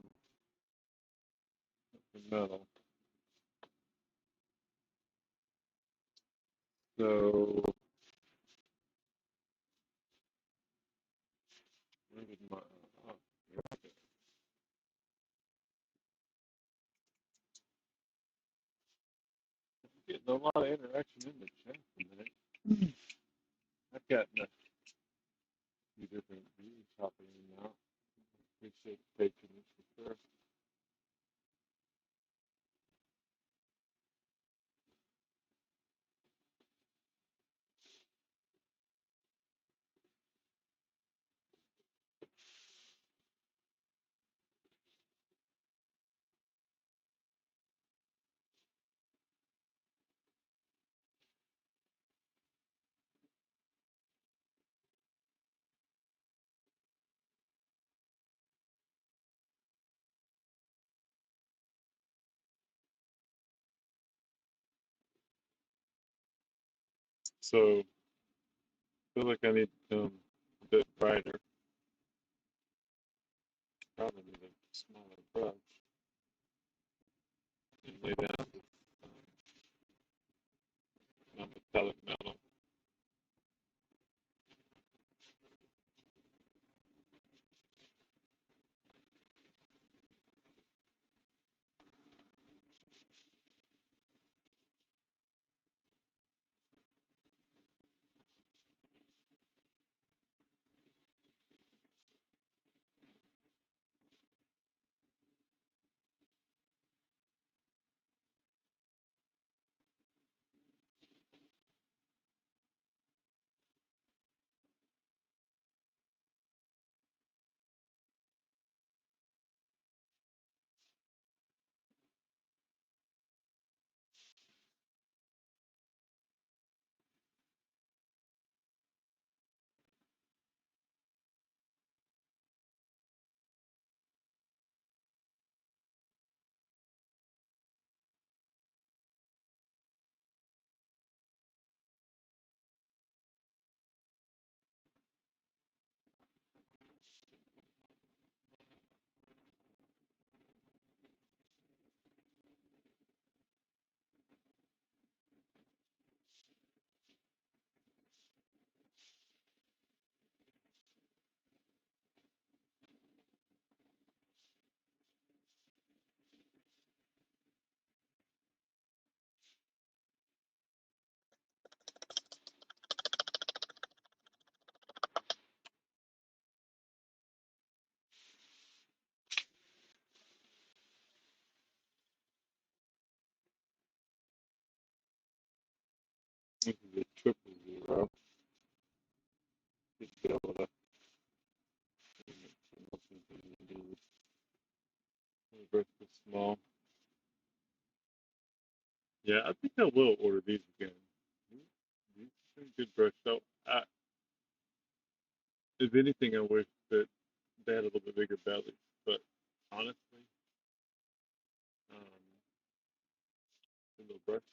metal. So where did my oh, here we getting a lot of interaction in the chat tonight. I've gotten a few different views hopping in and out. Appreciate the patronage for sure. So I feel like I need to come a bit brighter. Probably need a smaller brush and lay down non-metallic metal. This is a 000. Just be able to brush this small. Yeah, I think I will order these again. These are good brush. So, if anything, I wish that they had a little bit bigger bellies. But honestly, the little brushes.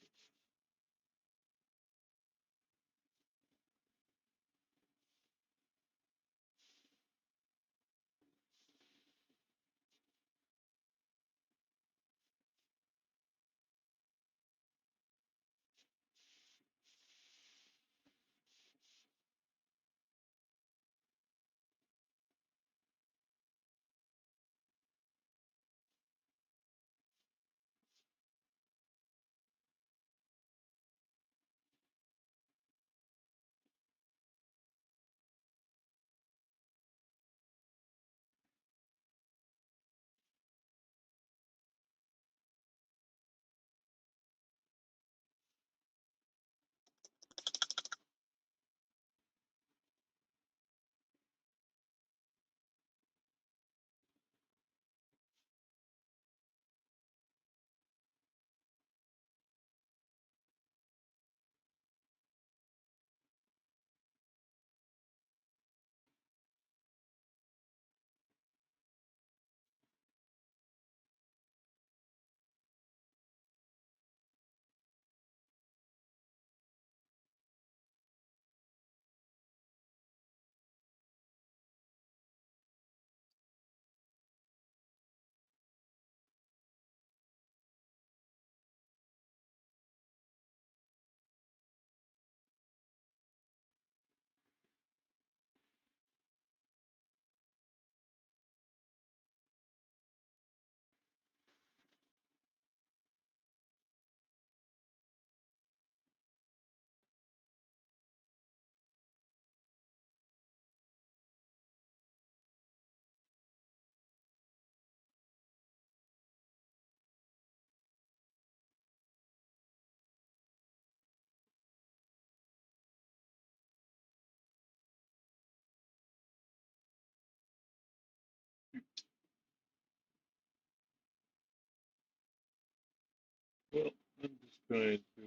Well, I'm just trying to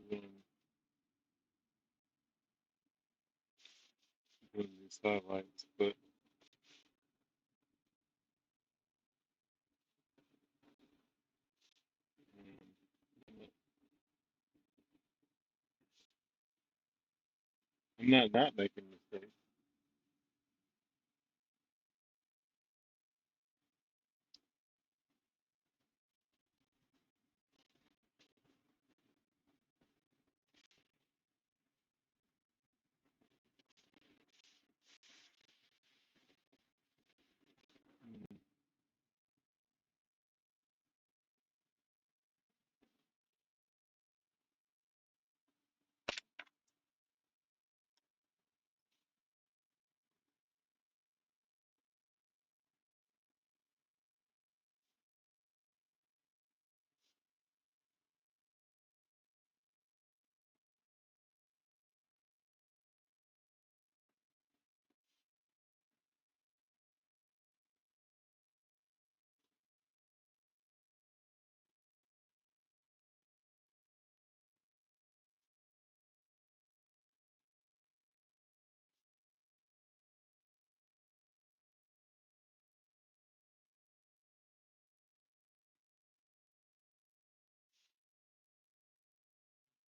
doing these highlights, but I'm not making mistakes.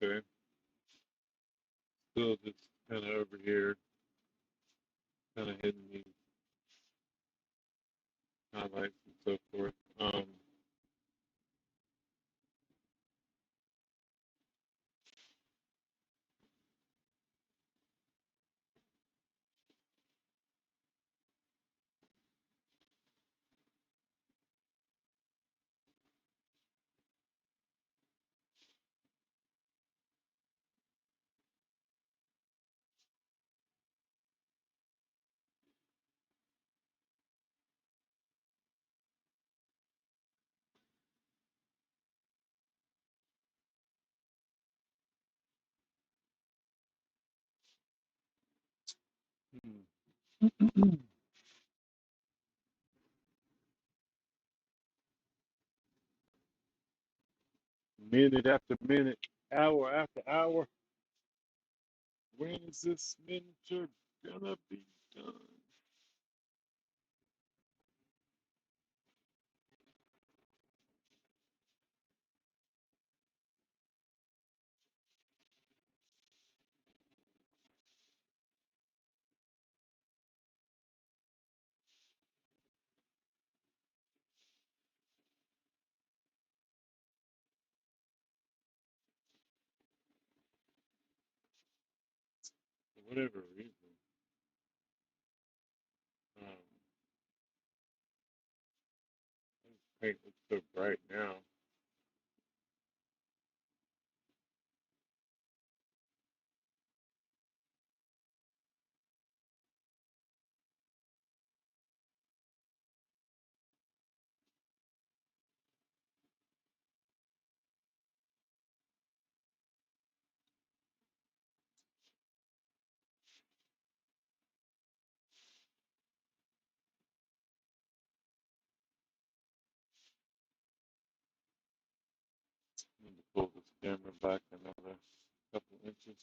Okay, still just kind of over here, kind of hitting these highlights and so forth. Minute after minute, hour after hour. When is this miniature gonna be done? For whatever reason, um, this paint looks so bright now. Need to pull this camera back another couple inches.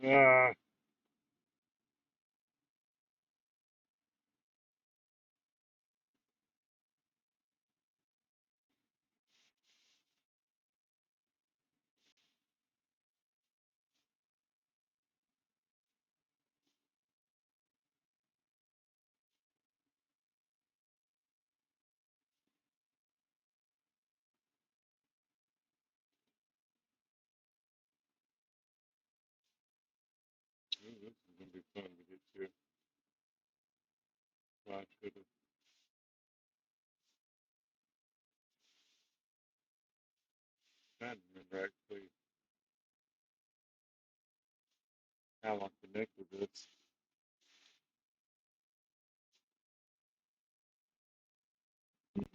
Ah, Well, I should have trying to remember actually how I connected this. Which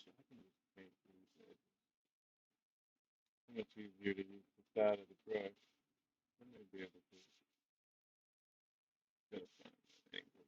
I can just paint these edges. Much easier to use the side of the brush. I may be able to get a fine angle.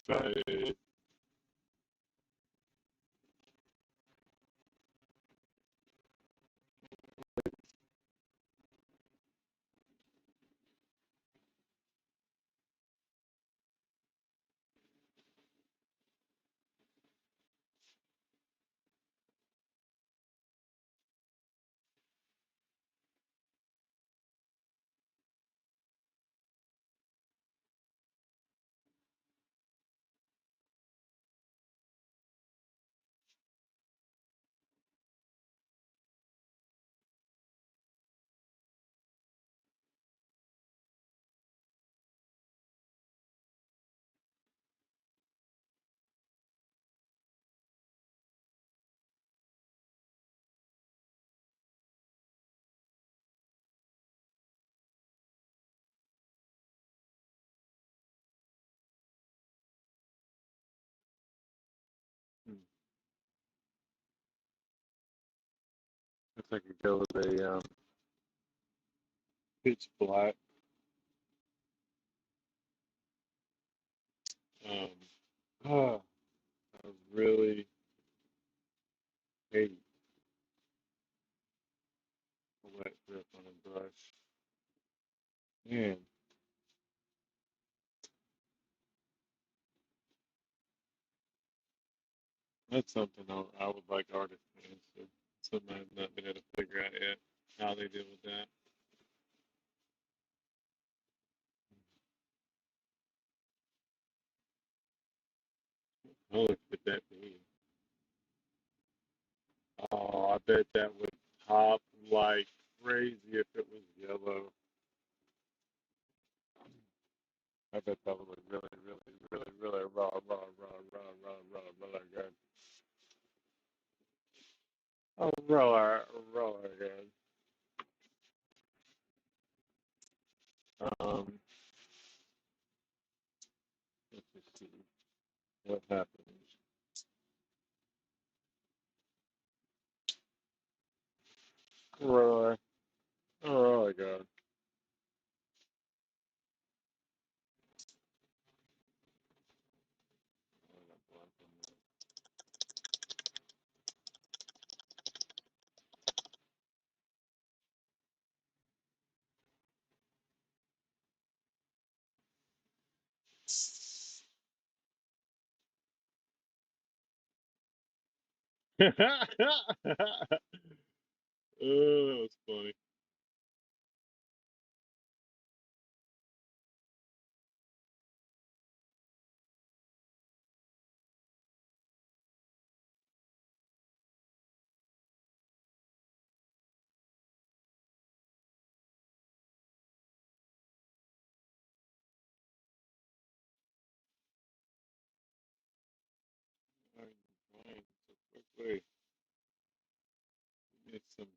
Right. Hmm. Looks like we go with a pitch black. Um, ah, I really hate a wet grip on a brush. Man, that's something I would like artists to answer. Something I've not been able to figure out yet how they deal with that. Oh, could that be? Oh, I bet that would pop like crazy if it was yellow. I bet that would look really, really, really, really raw, raw, raw, raw, raw, raw, really good. Oh, raw, raw good. Um, let's just see what happens. Raw, raw good. Oh, that was funny. Fine, fine, so quickly. It's some.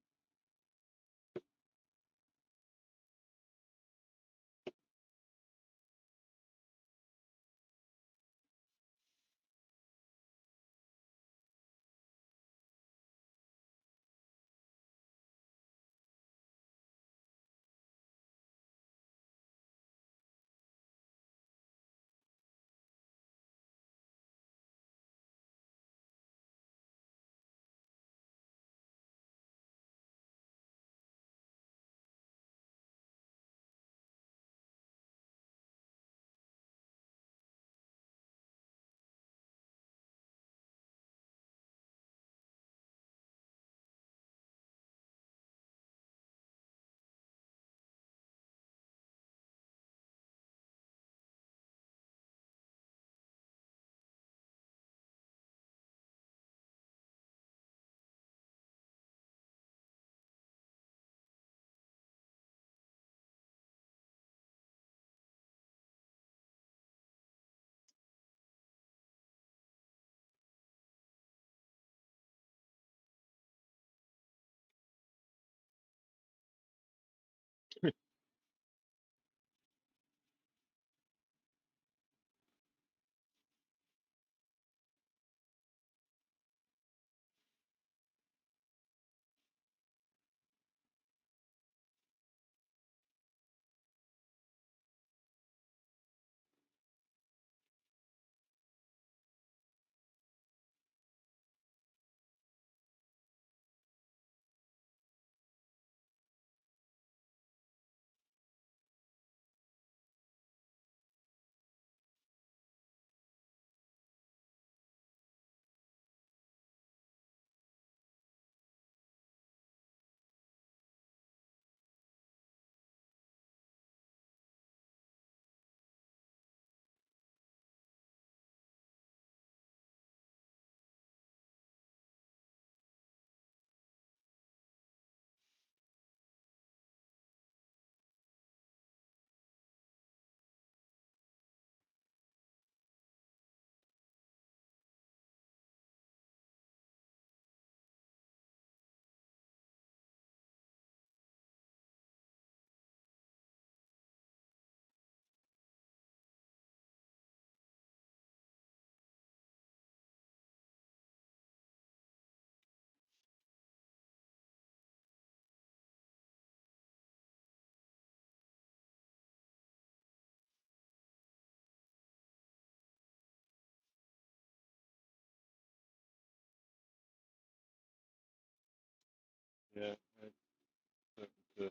Yeah, the,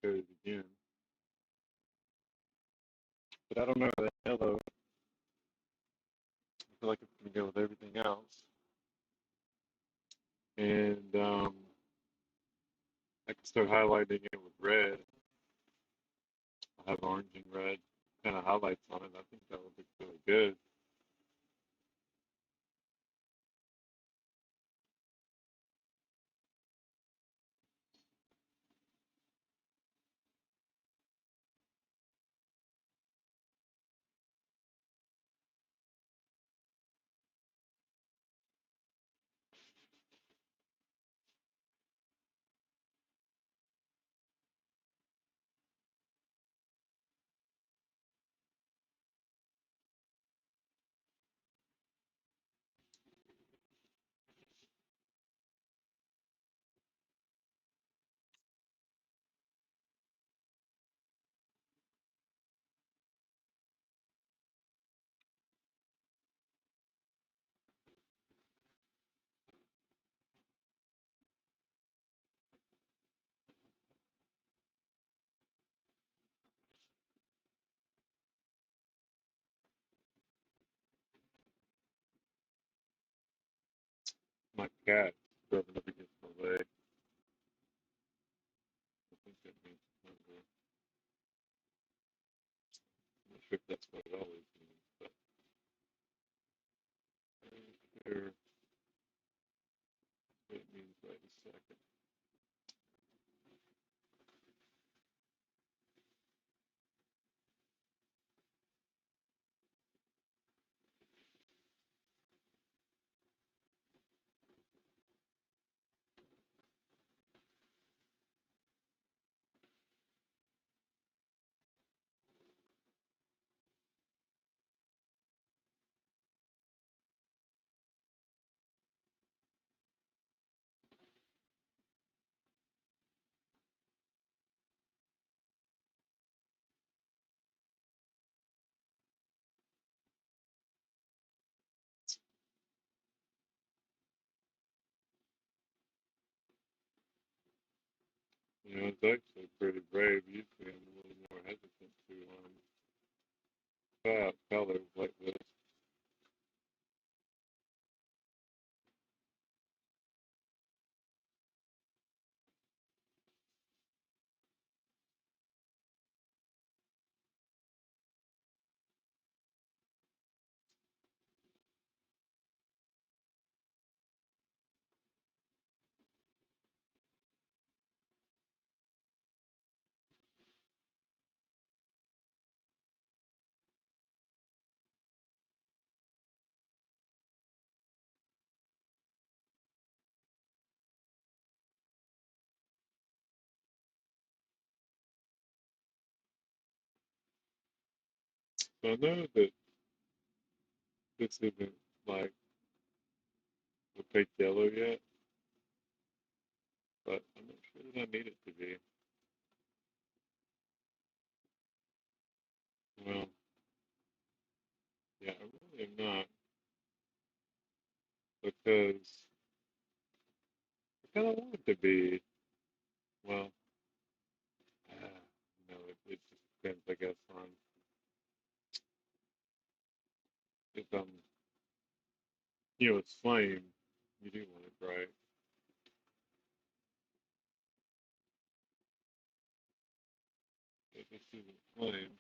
goes again. But I don't know that yellow. I feel like it's gonna go with everything else. And I can start highlighting it with red. I have orange and red kind of highlights on it. I think that would look really good. My cat rubbing up against my leg. I think that means hunger. I'm not sure if that's what it always means, but here, what it means right a second. It's actually pretty brave. Usually I'm a little more hesitant to try out colors like this. So I know that this isn't like opaque yellow yet, but I'm not sure that I need it to be. Well, yeah, I really am not because I kind of want it to be, well, it just depends, I guess, on if it's flame, you do want it bright. If this isn't flame,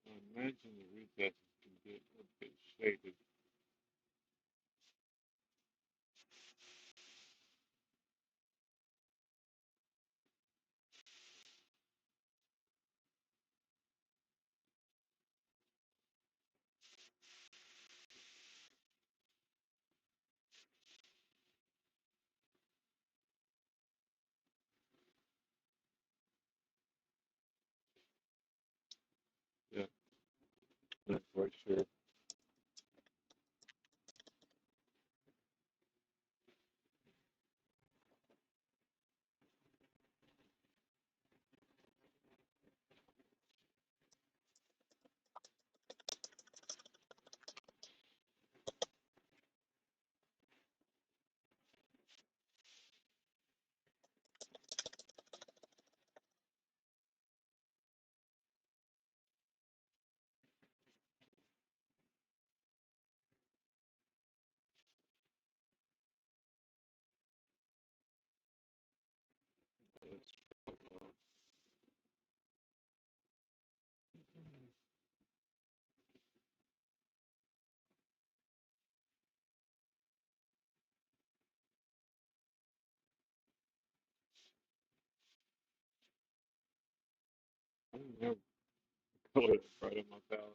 I imagine the recesses can get a bit shaded. Yeah, not quite sure. That's, I don't have color that's right on my palette.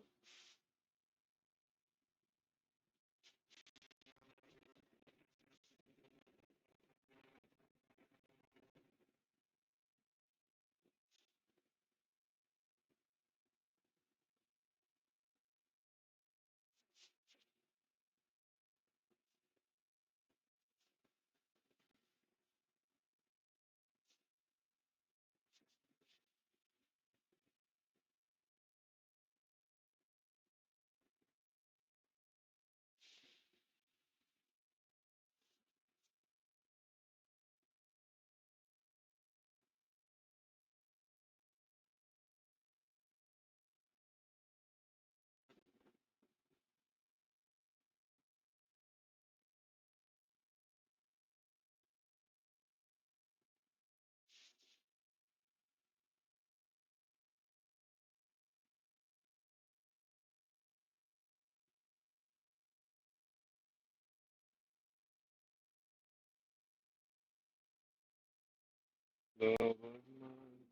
love of mine.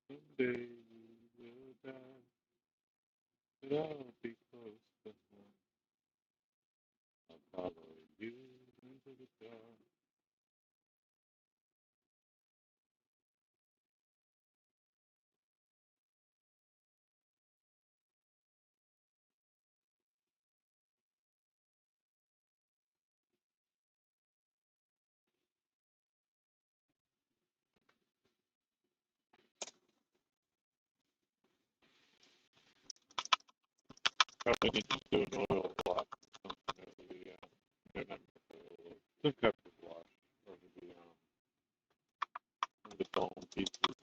Someday you will die, but I'll be close behind. I'll follow you into the dark. Probably need to do an oil wash. Not oil, some type of wash over the bone pieces.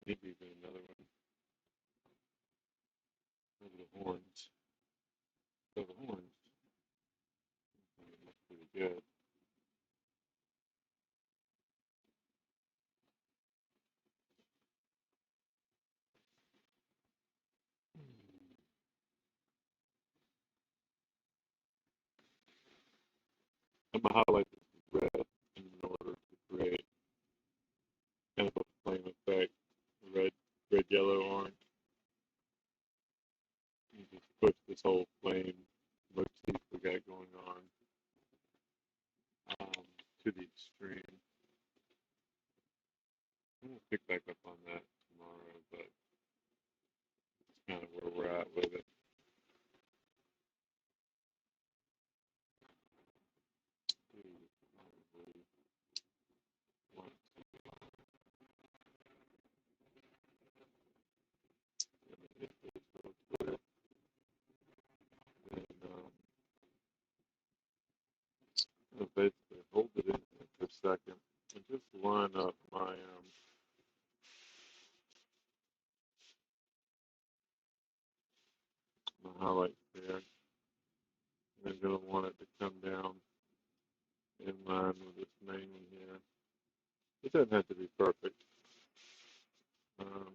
Maybe even another one over the horns. So the horns, that's pretty good. I'm gonna highlight this with red in order to create kind of a flame effect. Red, red, yellow, orange. You just push this whole flame motif we got going on to the extreme. I'm gonna pick back up on that tomorrow, but it's kind of where we're at with it. Probably want to hit this real quick and basically hold it in there for a second and just line up my highlights there. And I'm gonna want it to come down in line with this main one here. It doesn't have to be perfect. Um,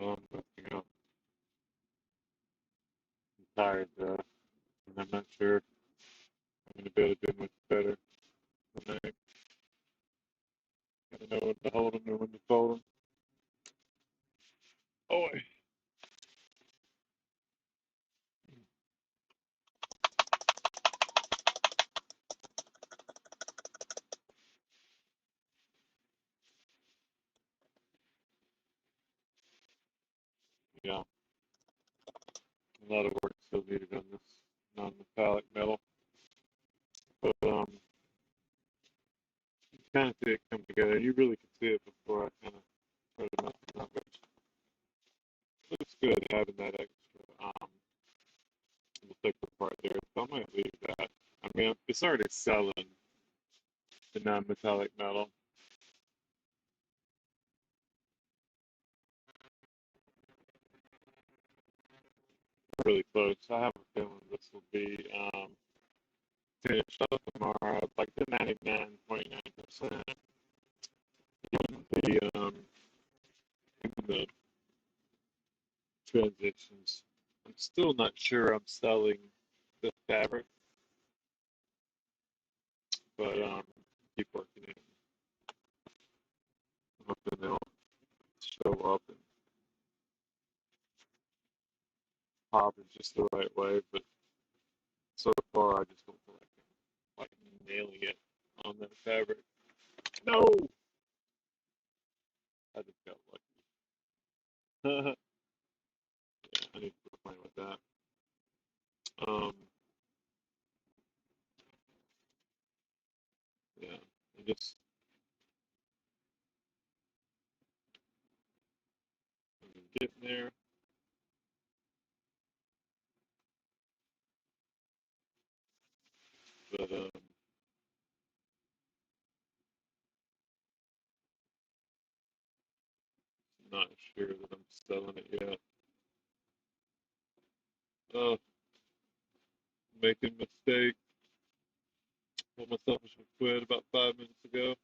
But, I'm tired, and I'm not sure I'm going to be able to do much better tonight. I don't know when to hold them and when to fold them. Oh, yeah, a lot of work still needed on this non-metallic metal, but you kind of see it come together. You really can see it before I kind of put it up, but it's good having that extra the thicker part there. So I might leave that. I mean, it's already selling the non-metallic metal. Really close. I have a feeling this will be finished up tomorrow, like the 99.9%. The transitions. I'm still not sure I'm selling the fabric, but keep working it. I'm hoping they'll show up and pop in just the right way. But so far, I just don't feel like nailing it on that fabric. No, I just got lucky. Yeah, I need to quit playing with that. Um, yeah, I'm just getting there, but not sure that I'm selling it yet. Uh, making mistake. Told myself I should quit about 5 minutes ago.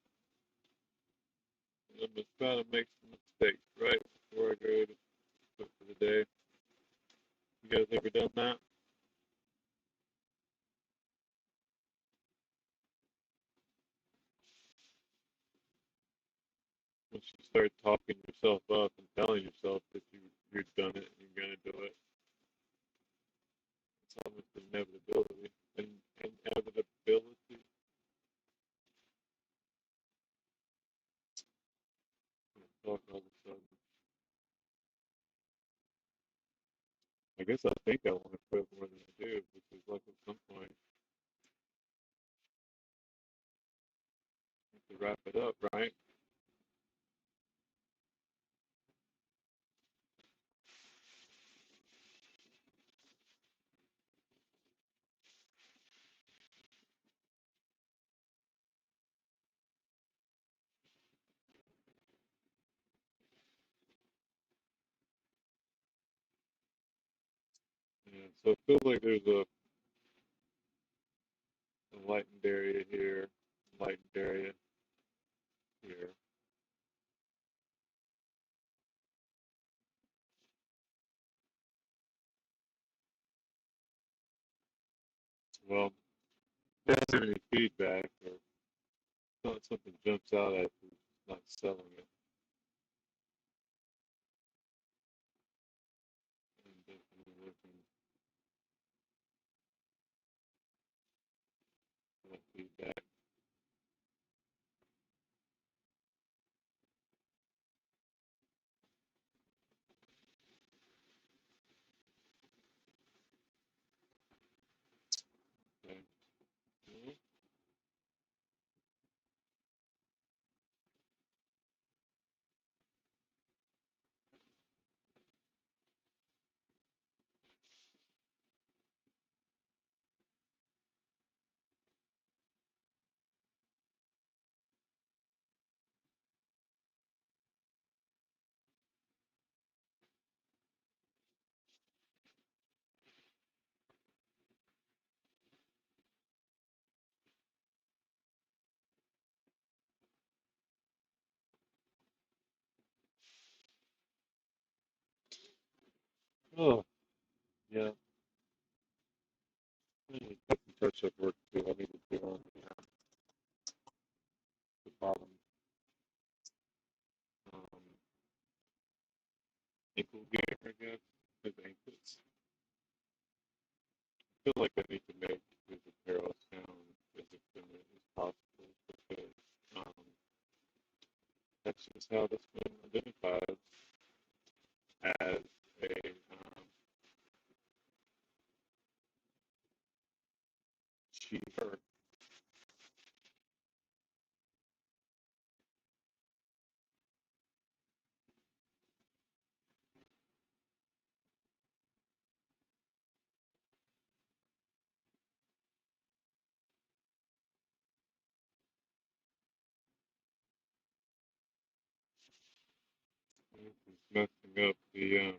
I'm just trying to make some mistakes right before I go to quit for the day. You guys ever done that? Once you start talking yourself up and telling yourself that you've done it and you're gonna do it, it's almost inevitability. And inevitability. Talk all of a sudden. I guess I think I want to quit more than I do because, like, at some point, I have to wrap it up, right? Yeah. So it feels like there's a lightened area here, lightened area here. Well, if you have any feedback or not something jumps out at you, not selling it, and definitely looking for that feedback. Okay. Mhm. Oh, yeah. I need to put some touch-up work too. I need to do on the bottom um, ankle gear, I guess, his ankles. I feel like I need to make his apparel sound as effeminate as possible because um, that's just how this one identifies as a she, her. This is messing up the,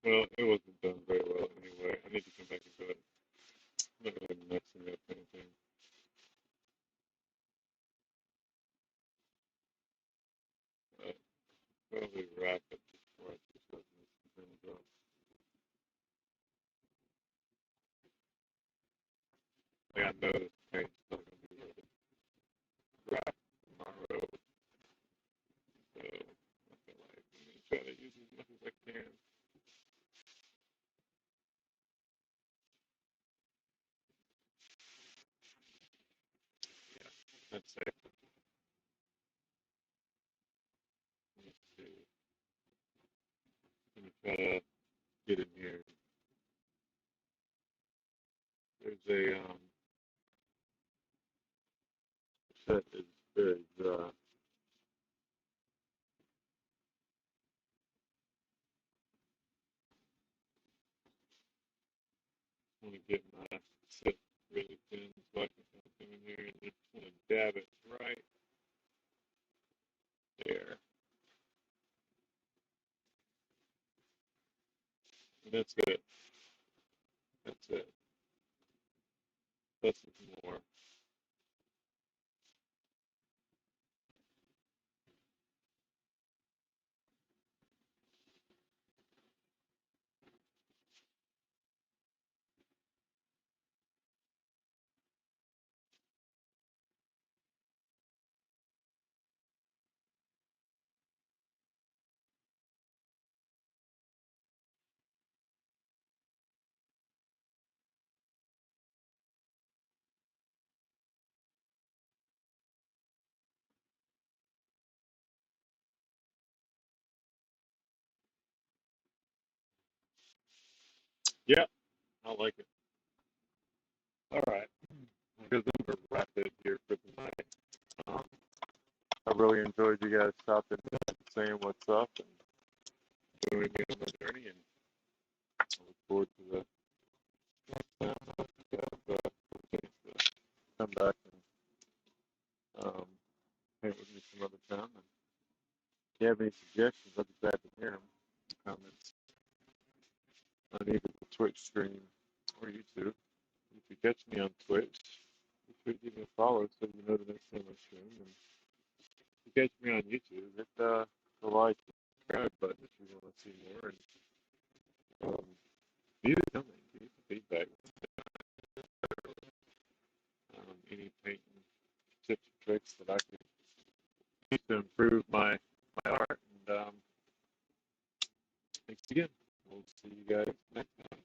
well, it wasn't done very well anyway. I need to come back and do it. I'm not really messing up anything. But probably wrap it before I just let this thing go. Like I know this paint's not going to be ready to wrap tomorrow, so I feel like I'm going to try to use as much as I can. Yeah, that's it. Let me see. Let me try to get in here. There's a set is want to get my set really thin so I can come in here and just want to dab it right there. And that's it. That's it. That's more. Yeah, I like it. All right. Because I'm going to wrap it here for tonight. Um, I really enjoyed you guys stopping in, saying what's up, and joining me on the journey. And I look forward to the next time you guys come back and paint with me some other time. And if you have any suggestions, I'd be glad to hear them. Comments on either the Twitch stream or YouTube. If you catch me on Twitch, be sure to give me a follow so you know the next time I stream. And if you catch me on YouTube, hit the like and subscribe button if you want to see more. And leave a comment, give me some feedback. Any painting tips and tricks that I could use to improve my art. And thanks again. We'll see you guys next time.